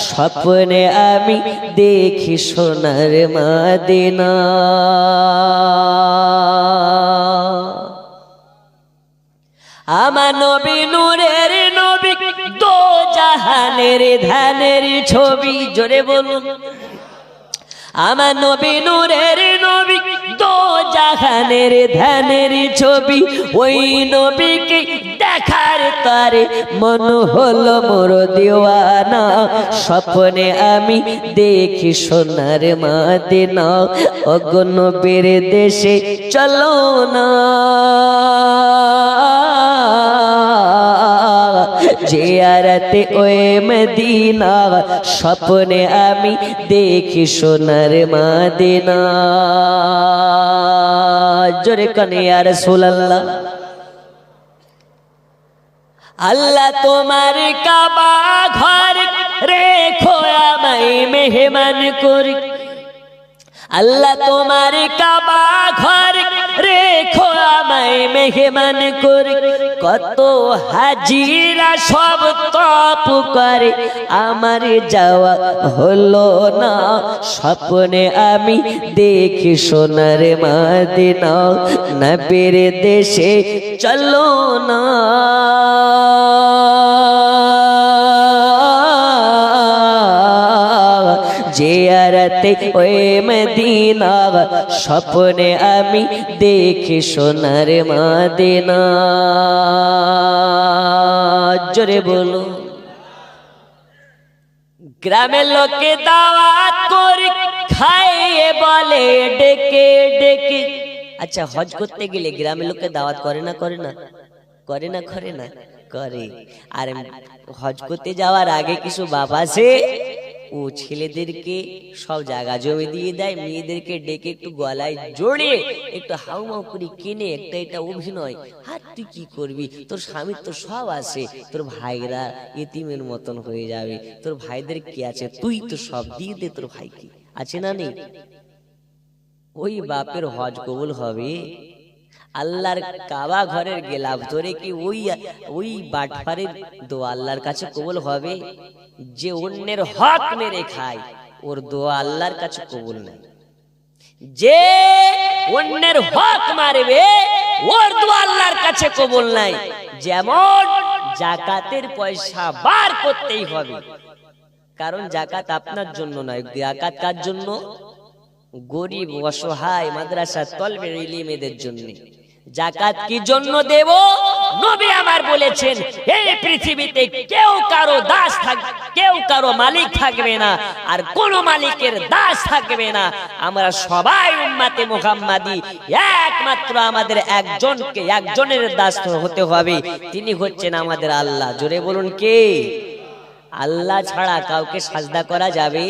স্বপ্নে আমি দেখি সোনার মদিনা। আমার নবী নূরের নবী, দো জাহানের ধানের ছবি, জোরে বলুন। আমার নবী নূরের নবী, দো জাহানের ধানের ছবি, ওই নবীকে দেখার তারে মন হলো মোর দিওয়ানা, স্বপ্নে আমি দেখি সোনার মদিনা। ওগো নবীর দেশে চলো না, জিয়ারতে ওই মদিনা, স্বপ্নে আমি দেখি সোনার মদিনা। জোরে কানে ইয়া রাসূলুল্লাহ। আল্লাহ তোমার কাবা ঘর রেখো আমায় মেহমান করি, আল্লাহ তোমার কাবা ঘর রেখো আমায় মেহমান করি। কত হাজিরা সব তপ করে, আমার যাওয়া হলো না, স্বপ্নে আমি দেখি সোনার মদিনা। নবীর দেশে চলো না, জিয়ারতে ওই মদিনা, স্বপ্নে আমি দেখি সোনার মদিনা। জোরে বলো। গ্রামের লোকে দাওয়াত করে খাইয়ে বলে ডেকে ডেকে। আচ্ছা, হজ করতে গেলে গ্রামের লোকে দাওয়াত করে না করে না করে না করে না করে। আর হজ করতে যাওয়ার আগে কিছু বাবা আছে, ও ছেলেদেরকে সব জায়গা জমি দিয়ে দেয়, মেয়েদেরকে ডেকে একটু গলায় জড়িয়ে একটু হাউমাউ করে কিনে একটা এটা অভিনয়। আর তুই কি করবি, তোর স্বামীর তো সব আছে, তোর ভাইরা এতিমের মতন হয়ে যাবে, তোর ভাইদের কি আছে, তুই তো সব দিয়ে দে তোর ভাইকে, আছে না নেই? ওই বাপের হজ কবুল হবে? আল্লাহর কাবা ঘরের গেলাফ ধরে কি ওই বাটফারের দোয়া আল্লাহর কাছে কবুল হবে? যে অন্যের হক মেরে খায়, ওর দোয়া আল্লাহর কাছে কবুল নাই। যে অন্যের হক মারবে, ওর দোয়া আল্লাহর কাছে কবুল নাই। যেমন যাকাতের পয়সা বার করতেই হবে, কারণ যাকাত আপনার জন্য নয়, যাকাত কার জন্য? গরিব অসহায় মাদ্রাসা তলবে ইলমেদের জন্য। যাকাত কি জন্য দেব? নবী আমার বলেছেন, এই পৃথিবীতে কেউ কারো দাস থাকবে, কেউ কারো মালিক থাকবে না, আর কোন মালিকের দাস থাকবে না। আমরা সবাই উম্মতে মুহাম্মাদি, একমাত্র আমাদের একজনের দাস হতে হবে, তিনি হচ্ছেন আমাদের আল্লাহ। জোরে বলুন কে? আল্লাহ ছাড়া কাউকে সাজদা করা যাবে?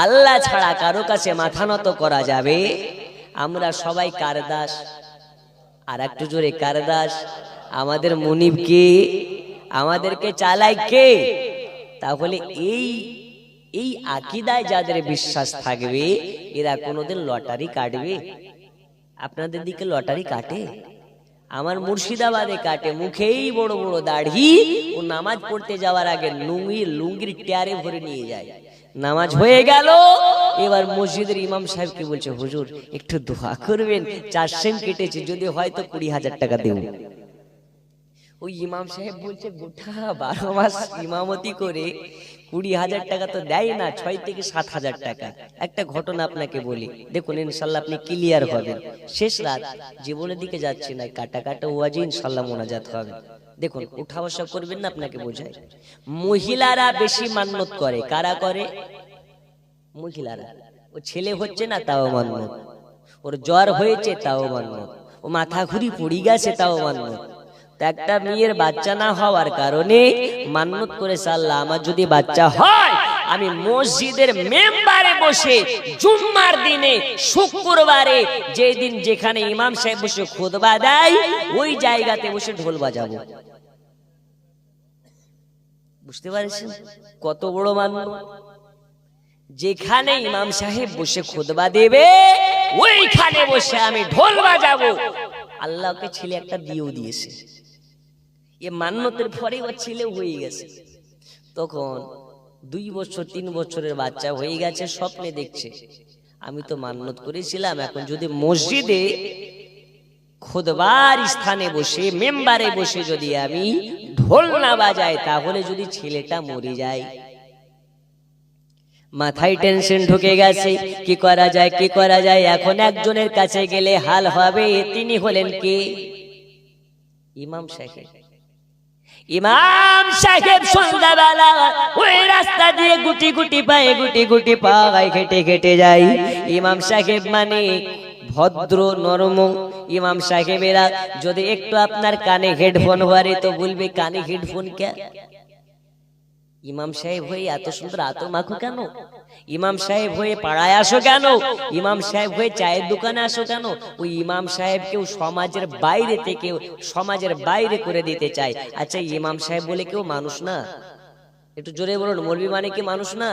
আল্লাহ ছাড়া কারো কাছে মাথা নত করা যাবে? আমরা সবাই কার দাস? আর একটু জোরে, কার দাস? আমাদের মুনিব কে? আমাদেরকে চালায় কে? তাহলে এই আকীদায় যাদের বিশ্বাস থাকবে এরা কোনোদিন লটারি কাটবে? আপনাদের দিকে লটারি কাটে? আমার মুর্শিদাবাদে কাটে। মুখেই বড় বড় দাড়ি, ও নামাজ পড়তে যাওয়ার আগে লুঙ্গির টিয়ারে ভরে নিয়ে যায়। নামাজ হয়ে গেল, এবার মসজিদের ইমাম সাহেবকে বলছে, হুজুর একটু দোয়া করবেন, 4 সেম কেটেছে, যদি হয়তো 20,000 টাকা দেব। ওই ইমাম সাহেব বলছে, গোটা 12 মাস ইমামতি করে 20,000 টাকা তো দেয় না, 6 থেকে 7,000 টাকা। একটা ঘটনা আপনাকে বলি, দেখুন ইনশাল্লাহ আপনি ক্লিয়ার হবেন। শেষ রাত, জীবনের দিকে যাচ্ছে না, কাটা কাটা ওয়াজি ইনশাল্লাহ মোনাজাত হবে। দেখুন, উঠা বসা করবেন না, আপনাকে বোঝায়। মহিলারা বেশি মান্নত করে। কারা করে? মহিলারা। ও ছেলে হচ্ছে না তাও মান্নত, ওর জ্বর হয়েছে তাও মান্নত, ও মাথা ঘুরি পড়ে গেছে তাও মান্নত। একটা মেয়ের বাচ্চা না হওয়ার কারণে মান্নত করেছে, আল্লাহ আমার যদি বাচ্চা হয় আমি মসজিদের মেম্বারে বসে জুম্মার দিনে, শুক্রবারে, যেদিন যেখানে ইমাম সাহেব বসে খুতবা দেয় ওই জায়গাতে বসে ঢোল বাজাবো। বুঝতে পারছেন কত বড় মান্নত? যেখানে ইমাম সাহেব বসে খুতবা দেবে ওইখানে বসে আমি ঢোল বাজাবো। আল্লাহকে ছেলে একটা দিয়েও দিয়েছে, এ মান্নতের পরে ও ছেলে হয়ে গেছে। তখন 2 বছর 3 বছরের বাচ্চা হয়ে গেছে, স্বপ্নে দেখছে, আমি তো মান্নত করেছিলাম, এখন যদি মসজিদে খুতবার স্থানে বসে মেম্বারে বসে যদি আমি ঢোল না বাজাই তাহলে যদি ছেলেটা মরে যায়। মাথায় টেনশন ঢুকে গেছে, কি করা যায় কি করা যায়। এখন একজনের কাছে গেলে হাল হবে, তিনি হলেন কে? ইমাম সাহেব। ইমাম সাহেব সন্ধ্যাবেলা ওই রাস্তা দিয়ে গুটি গুটি পায়ে হেঁটে হেঁটে যায়। ইমাম সাহেব মানে ভদ্র নরম ইমাম সাহেবেরা যদি একটু আপনার কানে হেডফোন ভরে তো বলবে কানে হেডফোন কে? ইমাম সাহেব হয়ে এত সুন্দর আতর মাখো কেন? ইমাম সাহেব হয়ে পাড়ায় আসো কেন? ইমাম সাহেব হয়ে চায়ের দোকানে আসো কেন? ওই ইমাম সাহেবকেও সমাজের বাইরে করে দিতে চায়। আচ্ছা, ইমাম সাহেব বলে কেউ মানুষ না? একটু জোরে বলুন, মৌলবি মানে কি মানুষ না?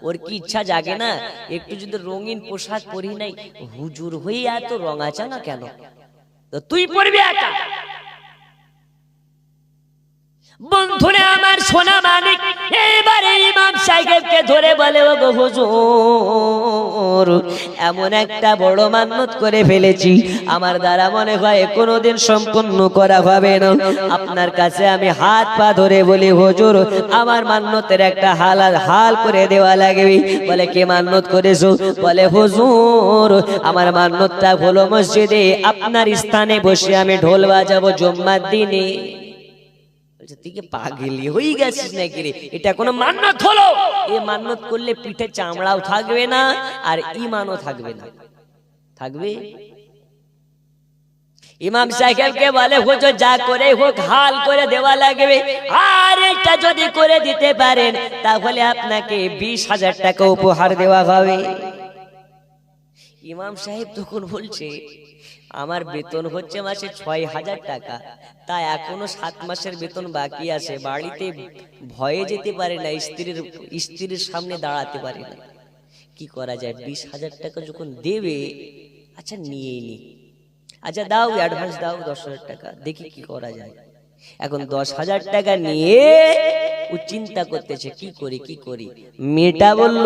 ওর কি ইচ্ছা জাগে না একটু যদি রঙিন পোশাক পরি নাই, হুজুর হয়ে এত রঙাচাঙা কেন? তো তুই পড়বি একা। বন্ধুরে আমার সোনা মানিক এবারে ইমাম সাহেবকে ধরে বলে, ও গো হুজুর, এমন একটা বড় মান্নত করে ফেলেছি, আমার দ্বারা মনে হয় কোনোদিন সম্পূর্ণ করা হবে না। আপনার কাছে আমি হাত পা ধরে বলি, হুজুর আমার মান্নতের একটা হাল করে দেওয়া লাগবে। বলে, কে মান্নত করেছো? বলে, হুজুর আমার মান্নতটা হলো মসজিদে আপনার স্থানে বসে আমি ঢোল বাজাবো জুম্মার দিনে। তুই কি পাগলি হয়ে গেছিস নাকি রে? এটা কোনো মান্নত হলো? এ মান্নত করলে পিঠে চামড়াও থাকবে না আর ইমানও থাকবে না। থাকবে? ইমাম সাহেবকে বলে, হুজুর যা করে হোক হাল করে দেওয়া লাগবে, আর এটা যদি করে দিতে পারেন তাহলে আপনাকে 20,000 টাকা উপহার দেওয়া হবে। ইমাম সাহেব তখন বলছে, আমার বেতন হচ্ছে মাসে 6,000 টাকা, তা এখনো 7 মাসের বেতন বাকি আছে, বাড়িতে ভয়ে যেতে পারে না, স্ত্রীর সামনে দাঁড়াতে পারে না, কি করা যায়? 20,000 টাকা যখন দেবে, আচ্ছা নিয়ে নি, আচ্ছা দাও অ্যাডভান্স দাও 10,000 টাকা, দেখি কি করা যায়। এখন 10,000 টাকা নিয়ে ও চিন্তা করতেছে, কি করি। মেয়েটা বলল,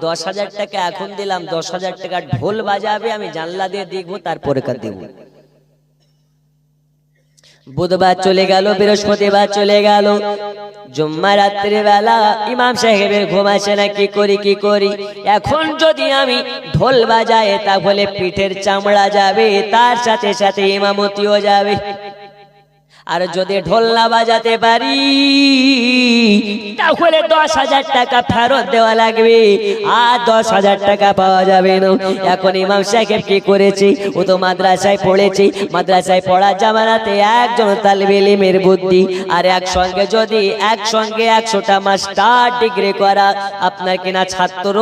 10,000 টাকা এখন দিলাম, 10,000 টাকা ঢোল বাজাবে, আমি জানলা দিয়ে দেখবো, তারপরে কার দেব। বুধবার চলে গেল, বৃহস্পতিবার চলে গেল, জুম্মা রাত্রি বেলা ইমাম সাহেবের ঘুম আসে না, কি করি। এখন যদি আমি ঢোল বাজাই তাহলে পিঠের চামড়া যাবে, তার সাথে সাথে ইমামতিও যাবে। আর যদি ঢোল না বাজাতে পারি তাহলে 10,000 টাকা ফেরত দেওয়া লাগবে, আর 10,000 টাকা পাওয়া যাবে না। এখন ইমাম সাহেব কি করেছে, ও তো মাদ্রাসায় পড়েছে, মাদ্রাসায় পড়ার জামানাতে একজন তালিবে ইলমের বুদ্ধি, আর একসঙ্গে যদি একসঙ্গে 100টা মাস্টার ডিগ্রি করা আপনার কিনা ছাত্র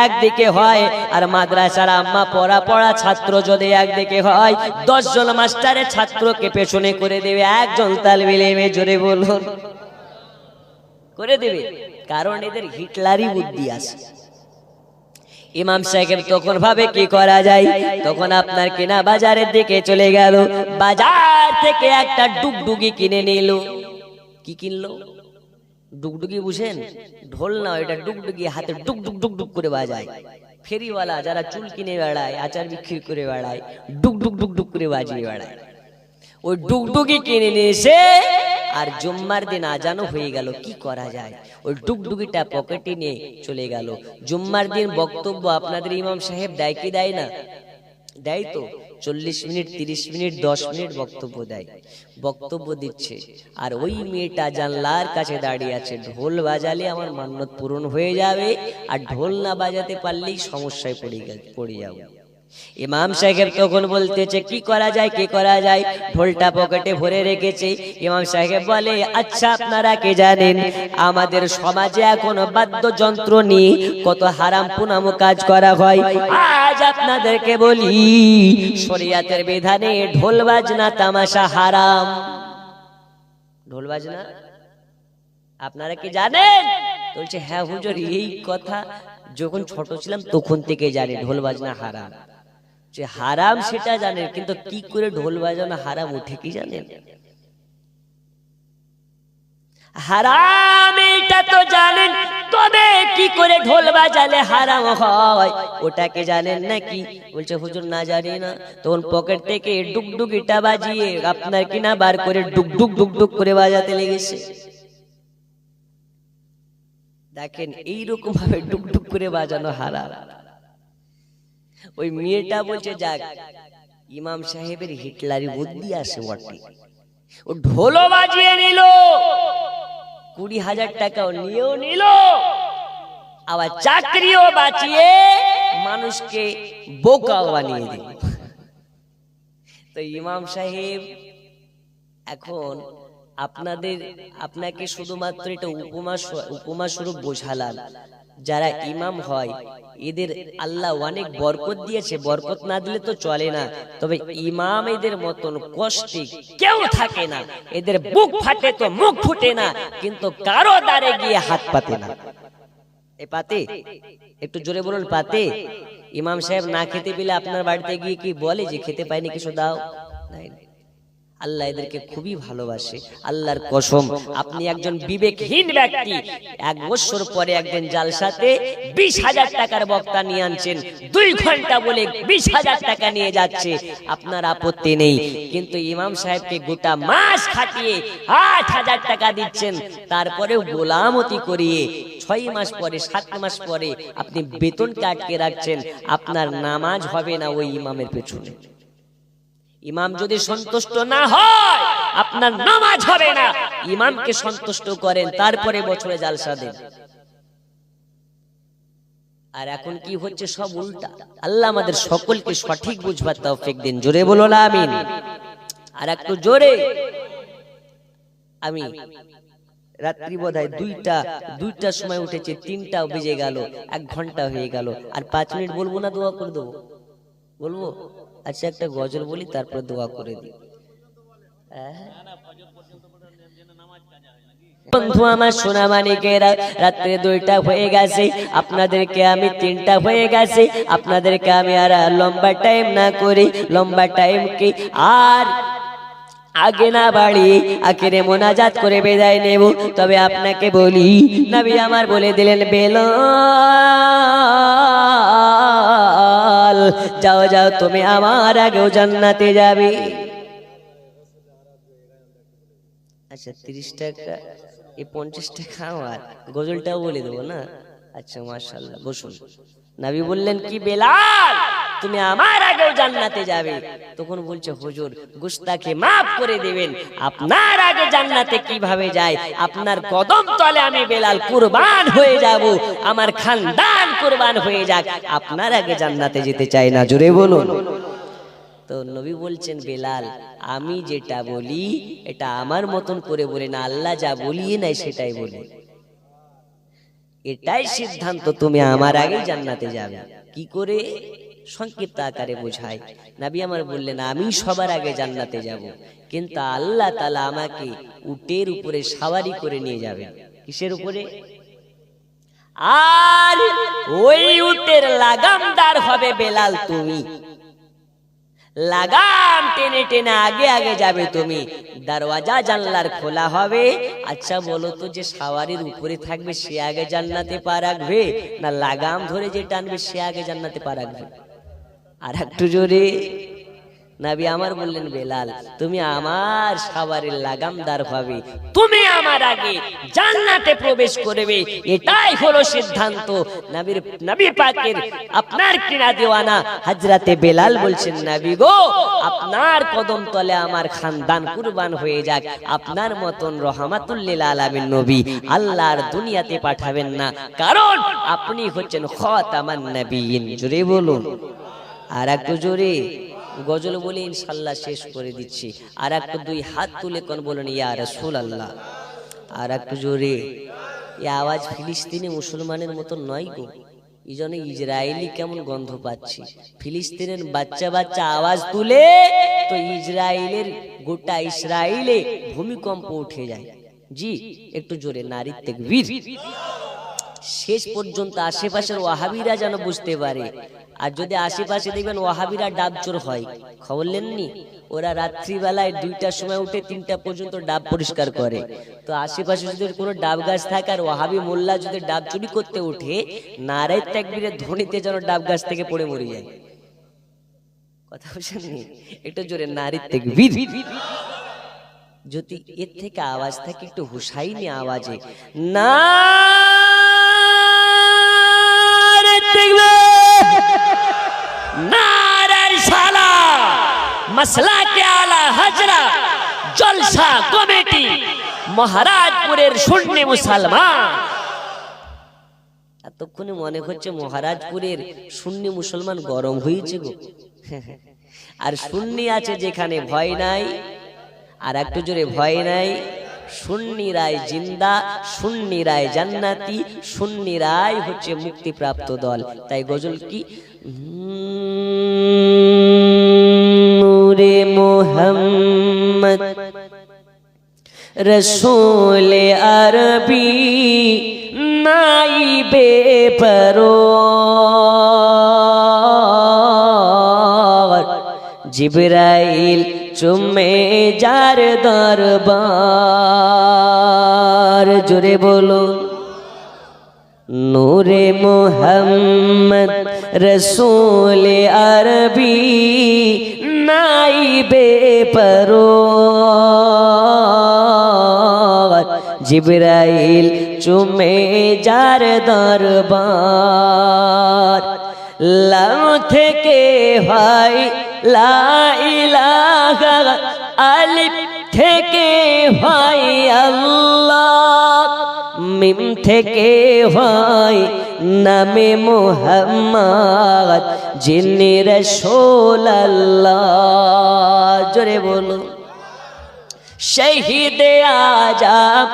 একদিকে হয়, আর মাদ্রাসার আম্মা পড়া ছাত্র যদি একদিকে হয়, 10 জন মাস্টারের ছাত্রকে পেছনে করে দেবে একজন তালিবে ইলমে। জোরে বলুন, করে দেবে, কারণ এদের হিটলারি বুদ্ধি আছে। ইমাম সাহেব তখন ভাবে কি করা যায়, তখন আপনার কিনা বাজারের দিকে চলে গেল, বাজার থেকে একটা ডুগডুগি কিনে নিল। কি কিনলো? ডুগডুগি বুঝেন? ঢোল না, এটা ডুগডুগি, হাতে ডুগ ডুগ ডুগ ডুগ করে বাজায়। ফেরিওয়ালা যারা চুল কিনে বেড়ায়, আচার বিক্রি করে বেড়ায়, ডুগ ডুগ ডুগ ডুগ করে বাজিয়ে বেড়ায়। ওই ডুগডুগি কিনে নিয়ে এসে, আর জুম্মার দিন আজানও হয়ে গেল, কি করা যায়, ওই ডুগডুগিটা পকেটে নিয়ে চলে গেল। জুম্মার দিন বক্তব্য আপনাদের ইমাম সাহেব দেয় কি দেয় না? দেয় তো, 40 মিনিট 30 মিনিট 10 মিনিট বক্তব্য দেয়। বক্তব্য দিচ্ছে, আর ওই মেয়েটা জানলার কাছে দাঁড়িয়ে আছে, ঢোল বাজালে আমার মান্নত পূরণ হয়ে যাবে, আর ঢোল না বাজাতে পারলেই সমস্যায় পড়ে যাবে। ইমাম সাহেব তখন বলতেছে কি করা যায়, কি করা যায়, ঢোলটা পকেটে ভরে রেখেছে। ইমাম সাহেব বলে, আচ্ছা আপনারা কি জানেন আমাদের সমাজে এখন বাদ্যযন্ত্র নিয়ে কত হারাম পুনাম কাজ করা হয়? আজ আপনাদেরকে বলি, শরিয়াতের বিধানে ঢোল বাজনা তামাশা হারাম। ঢোল বাজনা আপনারা কি জানেন? বলছে হ্যাঁ হুজুর, এই কথা যখন ছোট ছিলাম তখন থেকে জানি ঢোল বাজনা হারাম। যে হারাম সেটা জানেন, কিন্তু কি করে ঢোল বাজানো হারাম উঠে কি জানেন? হারাম এটা তো জানেন, তবে কি করে ঢোল বাজালে হারাম হয় ওটাকে জানেন নাকি? বলছে হুজুর না জানি না। তখন পকেট থেকে ডুগডুগিটা বাজিয়ে আপনার কিনা বার করে ডুগডুগ ডুগডুগ করে বাজাতে লেগেছে। দেখেন এইরকম ভাবে ডুগডুগ করে বাজানো হারাম। ওই মেয়েটা বলছে যাক, ইমাম সাহেবের হিটলারি বুদ্ধি আসে বটে, ও ঢোলও বাজিয়ে নিল, 20,000 টাকাও নিয়েও নিল, আবার চাকরিও বাঁচিয়ে মানুষকে বোকাও বানিয়ে দিল। তো ইমাম সাহেব এখন আপনাকে শুধুমাত্র এটা উপমা স্বরূপ বোঝালাম, যারা ইমাম হয় এদের আল্লাহ অনেক বরকত দিয়েছে, বরকত না দিলে তো চলে না। তবে ইমাম এদের মতন কষ্টে কেউ থাকে না, এদের বুক ফাটে তো মুখ ফুটে না, কিন্তু কারো দ্বারে গিয়ে হাত পাতে না। এ পাতে, একটু জোরে বলুন পাতে। ইমাম সাহেব না খেতে পেলে আপনার বাড়িতে গিয়ে কি বলে যে খেতে পাইনি, কিছু দাও? নাই। আল্লাহ এদেরকে খুবই ভালোবাসে। আল্লাহর কসম, আপনি একজন বিবেকহীন ব্যক্তি 1 বছর পরে একদিন জালসাতে 20,000 টাকার বক্তা নিয়ে আনছেন, 2 ঘন্টা বলে 20,000 টাকা নিয়ে যাচ্ছে, আপনার আপত্তি নেই। কিন্তু ইমাম সাহেবকে গোটা মাস খাটিয়ে 8,000 টাকা দিচ্ছেন, তারপরেও গোলামতি করিয়ে 6 মাস পরে 7 মাস পরে আপনি বেতনকে আটকে রাখছেন, আপনার নামাজ হবে না ওই ইমামের পেছনে। ইমাম যদি সন্তুষ্ট না হয় আপনার নামাজ হবে না। ইমামকে সন্তুষ্ট করেন, তারপরে বছরে জালসা দেন। আর এখন কি হচ্ছে, সব উল্টা। আল্লাহ আমাদের সকলকে সঠিক বুঝবার তৌফিক দিন। জোরে বলুন আমিন। আর একটু জোরে। আমি রাত্রি বোধহয় 2টার সময় উঠেছি, 3টা বেজে গেল, 1 ঘন্টা হয়ে গেল। আর 5 মিনিট বলবো না, দোয়া করে দেবো? বলবো? আচ্ছা একটা গজল বলি, তারপর দোয়া করে দিই। বন্ধু আমার সোনা মানিকেরা, রাত্রে 2টা হয়ে গেছে, আপনাদেরকে আমি 3টা হয়ে গেছে, আপনাদেরকে আমি আর লম্বা টাইম না করি, লম্বা টাইম কি আর আগে না বাড়ি আখেরে মোনাজাত করে বিদায় নেব। তবে আপনাকে বলি, নবী আমার বলে দিলেন, বেলাল যাও যাও, তুমি আমার আগেও জান্নাতে যাবে। আচ্ছা 30 টাকা, এই 50 টাকা আমার, গজলটাও বলে দেবো না? আচ্ছা মাশাআল্লাহ, বসুন। নবী বললেন কি, বেলাল তুমি আমার আগেও জান্নাতে যাবে। তখন বলছে হুজুর গুস্তাখি মাফ করে দিবেন, আপনার আগে জান্নাতে কিভাবে যায়? আপনার কদম তলে আমি বেলাল কুরবান হয়ে যাব, আমার খানদান কুরবান হয়ে যাক, আপনার আগে জান্নাতে যেতে চাই না। জোরে বলুন। তো নবী বলছেন বেলাল আমি যেটা বলি এটা আমার মতন করে বলি না, আল্লাহ যা বলিয়ে নাই সেটাই বলি, এটাই সিদ্ধান্ত, তুমি আমার আগে জান্নাতে যাবে। কি করে? সংক্ষিপ্ত আকারে বোঝায়। নবী আমার বললেন আমি সবার আগে জান্নাতে যাব, কিন্তু আল্লাহ তাআলা আমাকে উটের উপরে সওয়ারি করে নিয়ে যাবে। কিসের উপরে? আর ওই উটের লাগামদার হবে বেলাল তুমি, লাগাম টেনে টেনে আগে আগে যাবে তুমি, দরওয়াজা জানলার খোলা হবে। আচ্ছা বলো তো যে সওয়ারির উপরে থাকবে সে আগে জান্নাতে পা রাখবে, না লাগাম ধরে যে টানবে সে আগে জান্নাতে পা রাখবে? আর একটু জোরে। নবী আমার বললেন বেলাল তুমি আমার সওয়ারির লাগামদার হবে, তুমি আমার আগে জান্নাতে প্রবেশ করবে, এটাই হলো সিদ্ধান্ত। নবী পাকের আপনার কিনা দেওয়ানা হযরতে বেলাল বলছেন নবী গো আপনার কদম তলে আমার খানদান কুরবান হয়ে যাক, আপনার মতন রহমাতুল লিল আলামিন নবী আল্লাহর দুনিয়াতে পাঠাবেন না, কারণ আপনি হচ্ছেন খাতামান নবিয়্যিন। জোরে বলুন। আর একটু জোরে। গজল বলে ইনশাআল্লাহ শেষ করে দিচ্ছি। আর একটু দুই হাত তুলে কোন বলেন ইয়া রাসূলুল্লাহ। আর একটু জোরে। এই আওয়াজ ফিলিস্তিনি মুসলমানের মতো নয় গো, এই জন্য ইসরায়েলি কেমন গন্ধ পাচ্ছি। ফিলিস্তিনের বাচ্চা বাচ্চা আওয়াজ তুলে তো ইসরায়েলের গোটা ইসরায়েলে ভূমিকম্প উঠে যায়। জি একটু জোরে নারী তাকবীর। শেষ পর্যন্ত আশেপাশের ওয়াহাবিরা যেন বুঝতে পারে। আর যদি আশেপাশে দেখবেন ওয়াহাবিরা ডাবচোর হয়, খবর নেননি? ওরা রাত্রিবেলায় 2টার সময় উঠে 3টা পর্যন্ত ডাব পরিষ্কার করে। তো আশেপাশে যদি কোনো ডাব গাছ থাকে আর ওয়াহাবি মোল্লা যদি ডাব চুরি করতে উঠে, নারে তাকবীরের ধ্বনিতে যেন ডাব গাছ থেকে পড়ে মরে যায়। কথা বুঝেননি? একটু জোরে নারী তাকবীর। যদি এর থেকে আওয়াজ থাকে একটু হুসাইনি আওয়াজে না মসলা কে আলা হাজরা জলসা কমিটি মহারাজপুরের সুন্নি মুসলমান। এতক্ষণে মনে হচ্ছে মহারাজপুরের সুন্নি মুসলমান গরম হয়েছে গো। আর সুন্নি আছে যেখানে ভয় নাই, আর একটু জোরে ভয় নাই। সুন্নিরাই জিন্দা, সুন্নিরাই জান্নাতি, সুন্নিরাই হচ্ছে মুক্তিপ্রাপ্ত দল। তাই গজল কি নূরে মুহাম্মদ রসূল আরবি নাইবে পরওয়ার জিবরাইল চুমে যার দরবার। জোরে বলো। নূরে মুহাম্মদ রসূল আরবি নাইবে পরওয়ার জিবরাইল চুমে যার দরবার। লাম থেকে হয় লা ইলাহা, আলিফ থেকে হয় আল্লাহ, মিম থেকে হয় নামে মুহাম্মদ যিনি রাসূল আল্লাহ। জোরে বলো। শহীদ আজম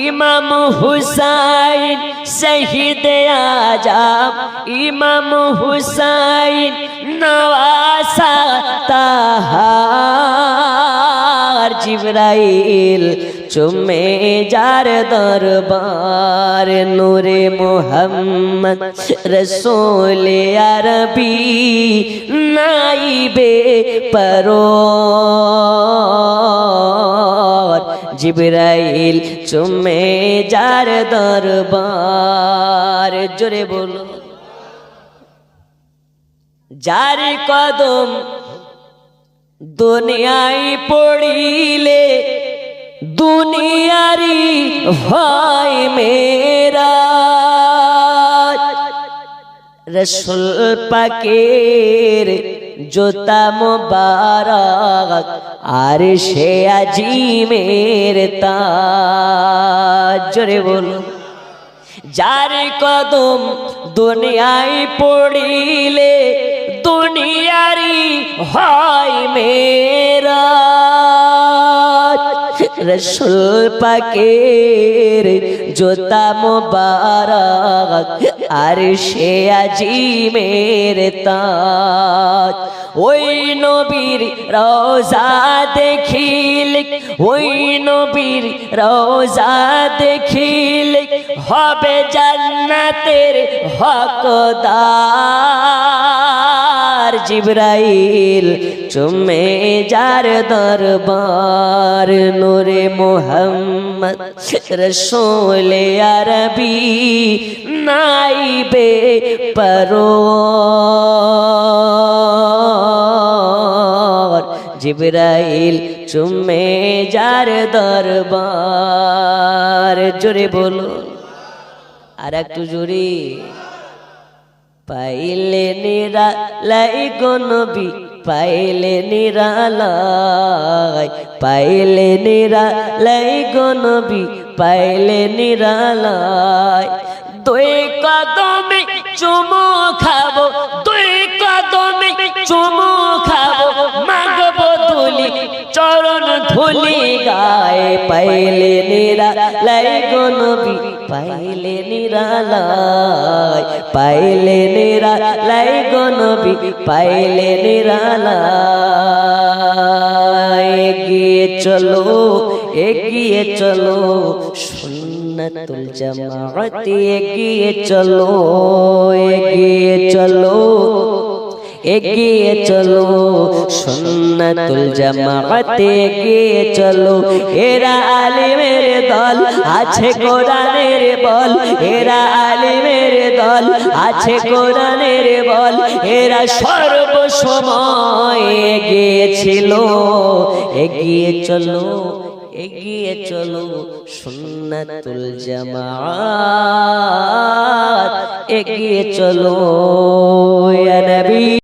ইমাম হুসাইন, শহীদ আজম ইমাম হুসাইন নওয়াসা তাহার জিবরাইল চুমে যার দরবার। নূরে মুহাম্মদ রসূল আরবি নাইবে পরওয়ার জিবরাইল চুমে যার দরবার। জোরে বলো। যার কদম দুনিয়ায় পড়িলে দুনিয়ারি হয় মেরা, রসুল পাকের জুতা মুবারক আর সে আজিমের তাজ, জোরে বলুন। যার কদম দুনিয়ায় পড়িলে দুনিয়ারি হয় মেরা, রসুল পাকের জুতা মুবারক আর সে আজিমের তাজ। ওই নবীর রওজা দেখিলে, ওই নবীর রওজা দেখিলে হবে জান্নাতের হকদার। জিবরাইল চুমে যার দরবার, নূরে মুহাম্মদ রসূল আরবি নাইবে পরওয়ার। জিবরাইল চুমে যার দরবার, জোরে বলুন আর একটু জোরে। পাইলে নিরালাই গো নবী, পাইলে নিরালাই, পাইলে নিরালাই গো নবী, পাইলে নিরালাই। দুই কদমে চুমু খাবো, দুই কদমে চুমু খাবো, মাগবো ধুলি চরণ ধুলি গায়ে। পাইলে নিরালাই গো নবী, পাইলে নিরালাই, পাইলে নিরালাই গো নবী, পাইলে নিরালাই। এগিয়ে চলো, এগিয়ে চলো সুন্নাতুল জামাআত, এগিয়ে চলো, এগিয়ে চলো, এগিয়ে চলো সুন্নাতুল জামাআত, এগিয়ে চলো। এরা আলিমের দল, আছে কোরআনের বল, এরা আলিমের দল, আছে কোরআনের বল। এরা সর্বসময় এগিয়ে ছিল, এগিয়ে চলো, এগিয়ে চলো সুন্নাতুল জামাআত, এগিয়ে চলো ইয়া নবী।